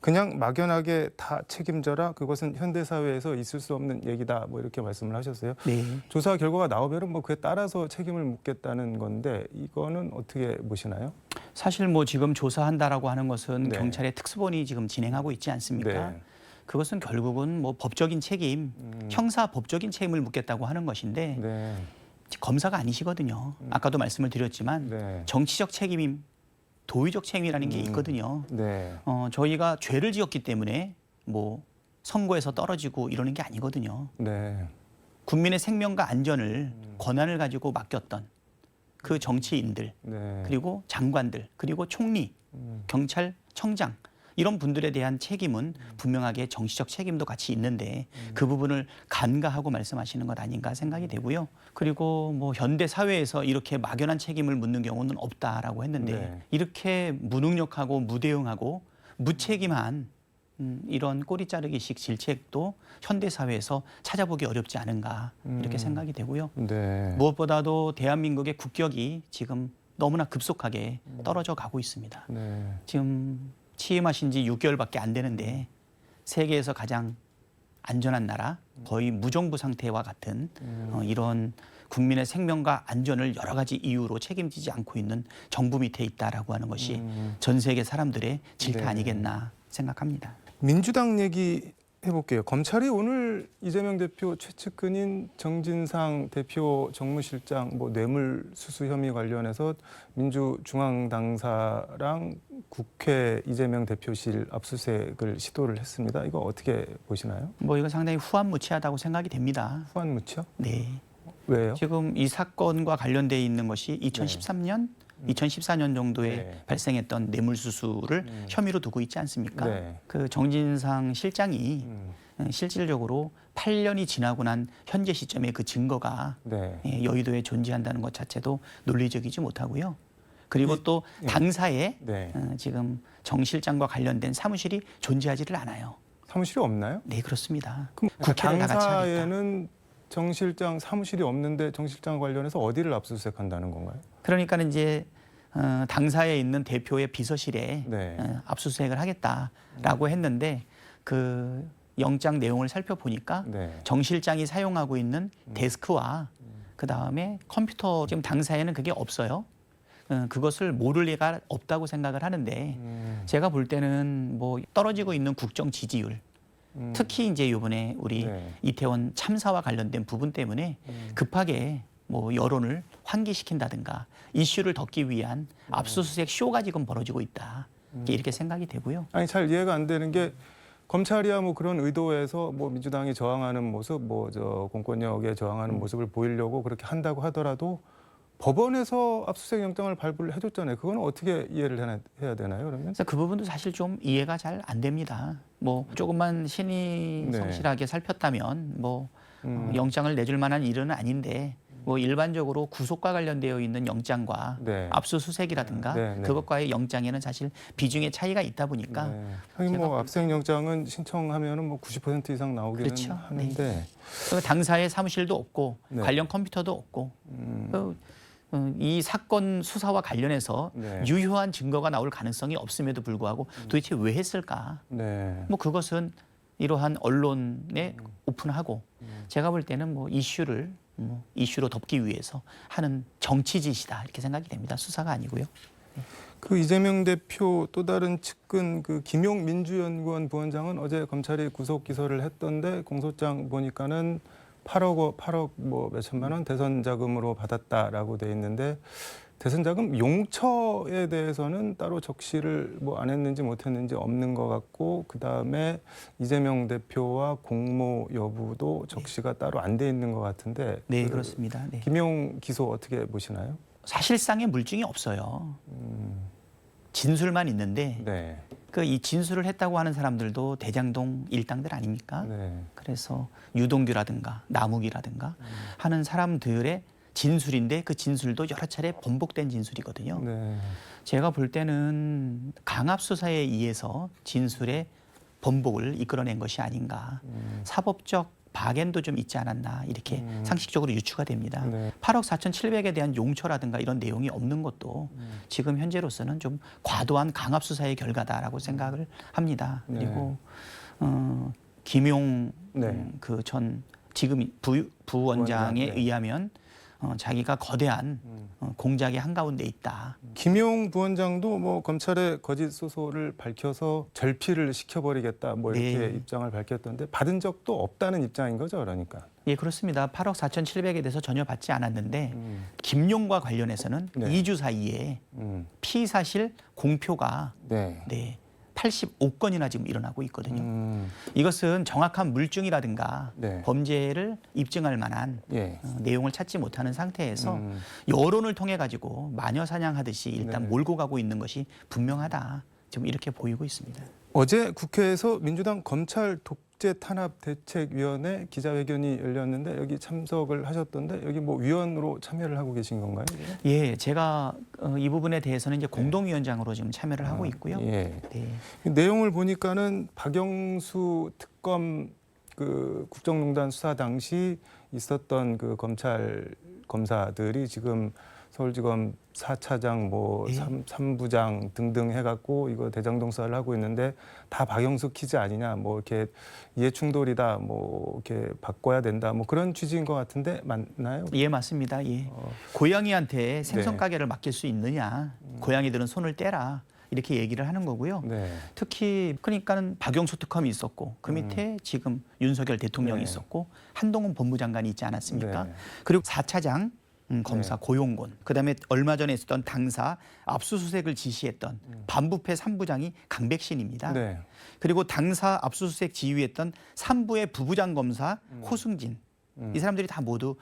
Speaker 9: 그냥 막연하게 다 책임져라. 그것은 현대 사회에서 있을 수 없는 얘기다. 뭐 이렇게 말씀을 하셨어요.
Speaker 10: 네.
Speaker 9: 조사 결과가 나오면은 뭐 그에 따라서 책임을 묻겠다는 건데 이거는 어떻게 보시나요?
Speaker 10: 사실 뭐 지금 조사한다라고 하는 것은
Speaker 9: 네.
Speaker 10: 경찰의 특수본이 지금 진행하고 있지 않습니까?
Speaker 9: 네.
Speaker 10: 그것은 결국은 뭐 법적인 책임, 형사 법적인 책임을 묻겠다고 하는 것인데
Speaker 9: 네.
Speaker 10: 검사가 아니시거든요. 아까도 말씀을 드렸지만
Speaker 9: 네.
Speaker 10: 정치적 책임, 도의적 책임이라는 게 있거든요.
Speaker 9: 네.
Speaker 10: 저희가 죄를 지었기 때문에 뭐 선거에서 떨어지고 이러는 게 아니거든요.
Speaker 9: 네.
Speaker 10: 국민의 생명과 안전을 권한을 가지고 맡겼던 그 정치인들
Speaker 9: 네.
Speaker 10: 그리고 장관들 그리고 총리, 경찰청장 이런 분들에 대한 책임은 분명하게 정치적 책임도 같이 있는데 그 부분을 간과하고 말씀하시는 것 아닌가 생각이 되고요. 그리고 뭐 현대 사회에서 이렇게 막연한 책임을 묻는 경우는 없다라고 했는데
Speaker 9: 네.
Speaker 10: 이렇게 무능력하고 무대응하고 무책임한 이런 꼬리 자르기식 질책도 현대 사회에서 찾아보기 어렵지 않은가 이렇게 생각이 되고요.
Speaker 9: 네.
Speaker 10: 무엇보다도 대한민국의 국격이 지금 너무나 급속하게 떨어져 가고 있습니다.
Speaker 9: 네.
Speaker 10: 지금 취임하신 지 6개월밖에 안 되는데 세계에서 가장 안전한 나라, 거의 무정부 상태와 같은 이런 국민의 생명과 안전을 여러 가지 이유로 책임지지 않고 있는 정부 밑에 있다라고 하는 것이 전 세계 사람들의 질타
Speaker 9: 네.
Speaker 10: 아니겠나 생각합니다.
Speaker 9: 민주당 얘기 해볼게요. 검찰이 오늘 이재명 대표 최측근인 정진상 대표 정무실장 뭐 뇌물수수 혐의 관련해서 민주중앙당사랑 국회 이재명 대표실 압수수색을 시도를 했습니다. 이거 어떻게 보시나요?
Speaker 10: 뭐 이건 상당히 후한무치하다고 생각이 됩니다.
Speaker 9: 후한무치요?
Speaker 10: 네.
Speaker 9: 왜요?
Speaker 10: 지금 이 사건과 관련돼 있는 것이 2013년, 2014년 정도에
Speaker 9: 네.
Speaker 10: 발생했던 뇌물수수를 혐의로 두고 있지 않습니까?
Speaker 9: 네.
Speaker 10: 그 정진상 실장이 실질적으로 8년이 지나고 난 현재 시점에 그 증거가
Speaker 9: 네.
Speaker 10: 여의도에 존재한다는 것 자체도 논리적이지 못하고요. 그리고 또 당사에
Speaker 9: 네.
Speaker 10: 지금 정 실장과 관련된 사무실이 존재하지를 않아요.
Speaker 9: 사무실이 없나요?
Speaker 10: 네, 그렇습니다.
Speaker 9: 그럼
Speaker 10: 국회를 다 같이 하겠다.
Speaker 9: 당사에는 정 실장 사무실이 없는데 정 실장 관련해서 어디를 압수수색한다는 건가요?
Speaker 10: 그러니까는 이제 당사에 있는 대표의 비서실에
Speaker 9: 네.
Speaker 10: 압수수색을 하겠다라고 했는데 그 영장 내용을 살펴보니까
Speaker 9: 네.
Speaker 10: 정 실장이 사용하고 있는 데스크와 그 다음에 컴퓨터 지금 당사에는 그게 없어요. 그것을 모를 리가 없다고 생각을 하는데 제가 볼 때는 뭐 떨어지고 있는 국정 지지율 특히 이제 이번에 우리
Speaker 9: 네.
Speaker 10: 이태원 참사와 관련된 부분 때문에 급하게 뭐 여론을 환기시킨다든가 이슈를 덮기 위한 압수수색 쇼가 지금 벌어지고 있다. 이렇게 생각이 되고요.
Speaker 9: 아니 잘 이해가 안 되는 게 검찰이야 뭐 그런 의도에서 뭐 민주당이 저항하는 모습, 뭐 저 공권력에 저항하는 모습을 보이려고 그렇게 한다고 하더라도 법원에서 압수수색 영장을 발부를 해줬잖아요. 그건 어떻게 이해를 해야 되나요, 그러면?
Speaker 10: 그래서 그 부분도 사실 좀 이해가 잘 안 됩니다. 뭐 조금만 신이
Speaker 9: 네.
Speaker 10: 성실하게 살폈다면 뭐 영장을 내줄 만한 일은 아닌데 뭐 일반적으로 구속과 관련되어 있는 영장과
Speaker 9: 네.
Speaker 10: 압수수색이라든가
Speaker 9: 네, 네.
Speaker 10: 그것과의 영장에는 사실 비중의 차이가 있다 보니까
Speaker 9: 네. 하긴 뭐 압수수색 영장은 신청하면은 뭐 90% 이상 나오기는
Speaker 10: 그렇죠.
Speaker 9: 하는데
Speaker 10: 그 당사의 사무실도 없고
Speaker 9: 네.
Speaker 10: 관련 컴퓨터도 없고 이 사건 수사와 관련해서
Speaker 9: 네.
Speaker 10: 유효한 증거가 나올 가능성이 없음에도 불구하고 도대체 왜 했을까?
Speaker 9: 네.
Speaker 10: 뭐 그것은 이러한 언론에 오픈하고 제가 볼 때는 뭐 이슈를 이슈로 덮기 위해서 하는 정치짓이다 이렇게 생각이 됩니다. 수사가 아니고요.
Speaker 9: 그 이재명 대표 또 다른 측근 그 김용 민주연구원 부원장은 어제 검찰이 구속 기소를 했던데 공소장 보니까는 8억 뭐 몇천만 원 대선 자금으로 받았다라고 돼 있는데 대선 자금 용처에 대해서는 따로 적시를 뭐 안 했는지 못 했는지 없는 것 같고 그다음에 이재명 대표와 공모 여부도 적시가 따로 안 돼 있는 것 같은데
Speaker 10: 네,
Speaker 9: 그
Speaker 10: 그렇습니다. 네.
Speaker 9: 김용 기소 어떻게 보시나요?
Speaker 10: 사실상의 물증이 없어요. 진술만 있는데
Speaker 9: 네.
Speaker 10: 그 이 진술을 했다고 하는 사람들도 대장동 일당들 아닙니까?
Speaker 9: 네.
Speaker 10: 그래서 유동규라든가 남욱이라든가 하는 사람들의 진술인데 그 진술도 여러 차례 번복된 진술이거든요.
Speaker 9: 네.
Speaker 10: 제가 볼 때는 강압 수사에 의해서 진술의 번복을 이끌어낸 것이 아닌가. 사법적 박앤도 좀 있지 않았나 이렇게 상식적으로 유추가 됩니다.
Speaker 9: 네.
Speaker 10: 8억 4,700에 대한 용처라든가 이런 내용이 없는 것도 지금 현재로서는 좀 과도한 강압 수사의 결과다라고 생각을 합니다.
Speaker 9: 네.
Speaker 10: 그리고 김용
Speaker 9: 네.
Speaker 10: 그 전 지금 부원장에
Speaker 9: 네.
Speaker 10: 의하면 자기가 거대한 공작의 한가운데 있다.
Speaker 9: 김용 부원장도 뭐 검찰의 거짓 소소를 밝혀서 절필을 시켜버리겠다 뭐 이렇게
Speaker 10: 네.
Speaker 9: 입장을 밝혔던데 받은 적도 없다는 입장인 거죠, 그러니까.
Speaker 10: 예, 그렇습니다. 8억 4,700에 대해서 전혀 받지 않았는데 김용과 관련해서는
Speaker 9: 네.
Speaker 10: 2주 사이에 피의사실 공표가
Speaker 9: 네.
Speaker 10: 85건이나 지금 일어나고 있거든요. 이것은 정확한 물증이라든가
Speaker 9: 네.
Speaker 10: 범죄를 입증할 만한
Speaker 9: 예.
Speaker 10: 내용을 찾지 못하는 상태에서 여론을 통해 가지고 마녀 사냥하듯이 일단
Speaker 9: 네.
Speaker 10: 몰고 가고 있는 것이 분명하다. 지금 이렇게 보이고 있습니다.
Speaker 9: 어제 국회에서 민주당 검찰 독재 탄압 대책위원회 기자회견이 열렸는데 여기 참석을 하셨던데 여기 뭐 위원으로 참여를 하고 계신 건가요?
Speaker 10: 예, 제가 이 부분에 대해서는 이제 공동위원장으로 지금 참여를 하고 있고요.
Speaker 9: 예.
Speaker 10: 네.
Speaker 9: 내용을 보니까는 박영수 특검 그 국정농단 수사 당시 있었던 그 검찰 검사들이 지금 서울지검 4차장 뭐
Speaker 10: 예.
Speaker 9: 3부장 등등 해갖고 이거 대장동 수사를 하고 있는데 다 박영수 키즈 아니냐 뭐 이렇게 이해 충돌이다 뭐 이렇게 바꿔야 된다 뭐 그런 취지인 것 같은데 맞나요?
Speaker 10: 예, 맞습니다. 예. 고양이한테 생선 가게를 맡길 수 있느냐? 고양이들은 손을 떼라. 이렇게 얘기를 하는 거고요.
Speaker 9: 네.
Speaker 10: 특히 그러니까는 박영수 특검이 있었고 그 밑에 지금 윤석열 대통령이
Speaker 9: 네.
Speaker 10: 있었고 한동훈 법무장관이 있지 않았습니까?
Speaker 9: 네.
Speaker 10: 그리고 4차장 검사
Speaker 9: 네.
Speaker 10: 고용곤, 그다음에 얼마 전에 있었던 당사 압수수색을 지시했던 반부패 3부장이 강백신입니다.
Speaker 9: 네.
Speaker 10: 그리고 당사 압수수색 지휘했던 3부의 부부장 검사 호승진. 이 사람들이 다 모두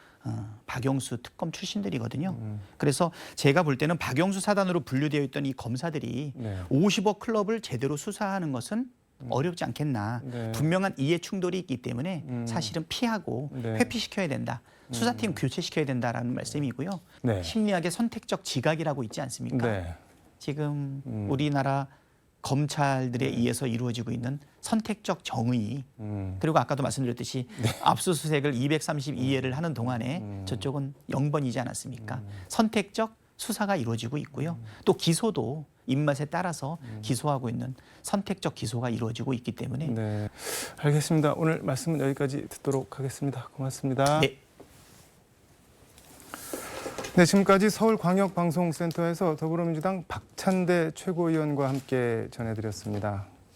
Speaker 10: 박영수 특검 출신들이거든요. 그래서 제가 볼 때는 박영수 사단으로 분류되어 있던 이 검사들이
Speaker 9: 네.
Speaker 10: 50억 클럽을 제대로 수사하는 것은 어렵지 않겠나.
Speaker 9: 네.
Speaker 10: 분명한 이해 충돌이 있기 때문에 사실은 피하고
Speaker 9: 네.
Speaker 10: 회피시켜야 된다. 수사팀 교체시켜야 된다라는 말씀이고요.
Speaker 9: 네.
Speaker 10: 심리학의 선택적 지각이라고 있지 않습니까?
Speaker 9: 네.
Speaker 10: 지금 우리나라 검찰들에 의해서 이루어지고 있는 선택적 정의, 그리고 아까도 말씀드렸듯이 압수수색을 232회를 하는 동안에 저쪽은 0번이지 않았습니까? 선택적 수사가 이루어지고 있고요. 또 기소도 입맛에 따라서 기소하고 있는 선택적 기소가 이루어지고 있기 때문에
Speaker 9: 네. 알겠습니다. 오늘 말씀은 여기까지 듣도록 하겠습니다. 고맙습니다.
Speaker 10: 네.
Speaker 9: 네, 지금까지 서울광역방송센터에서 더불어민주당 박찬대 최고위원과 함께 전해드렸습니다.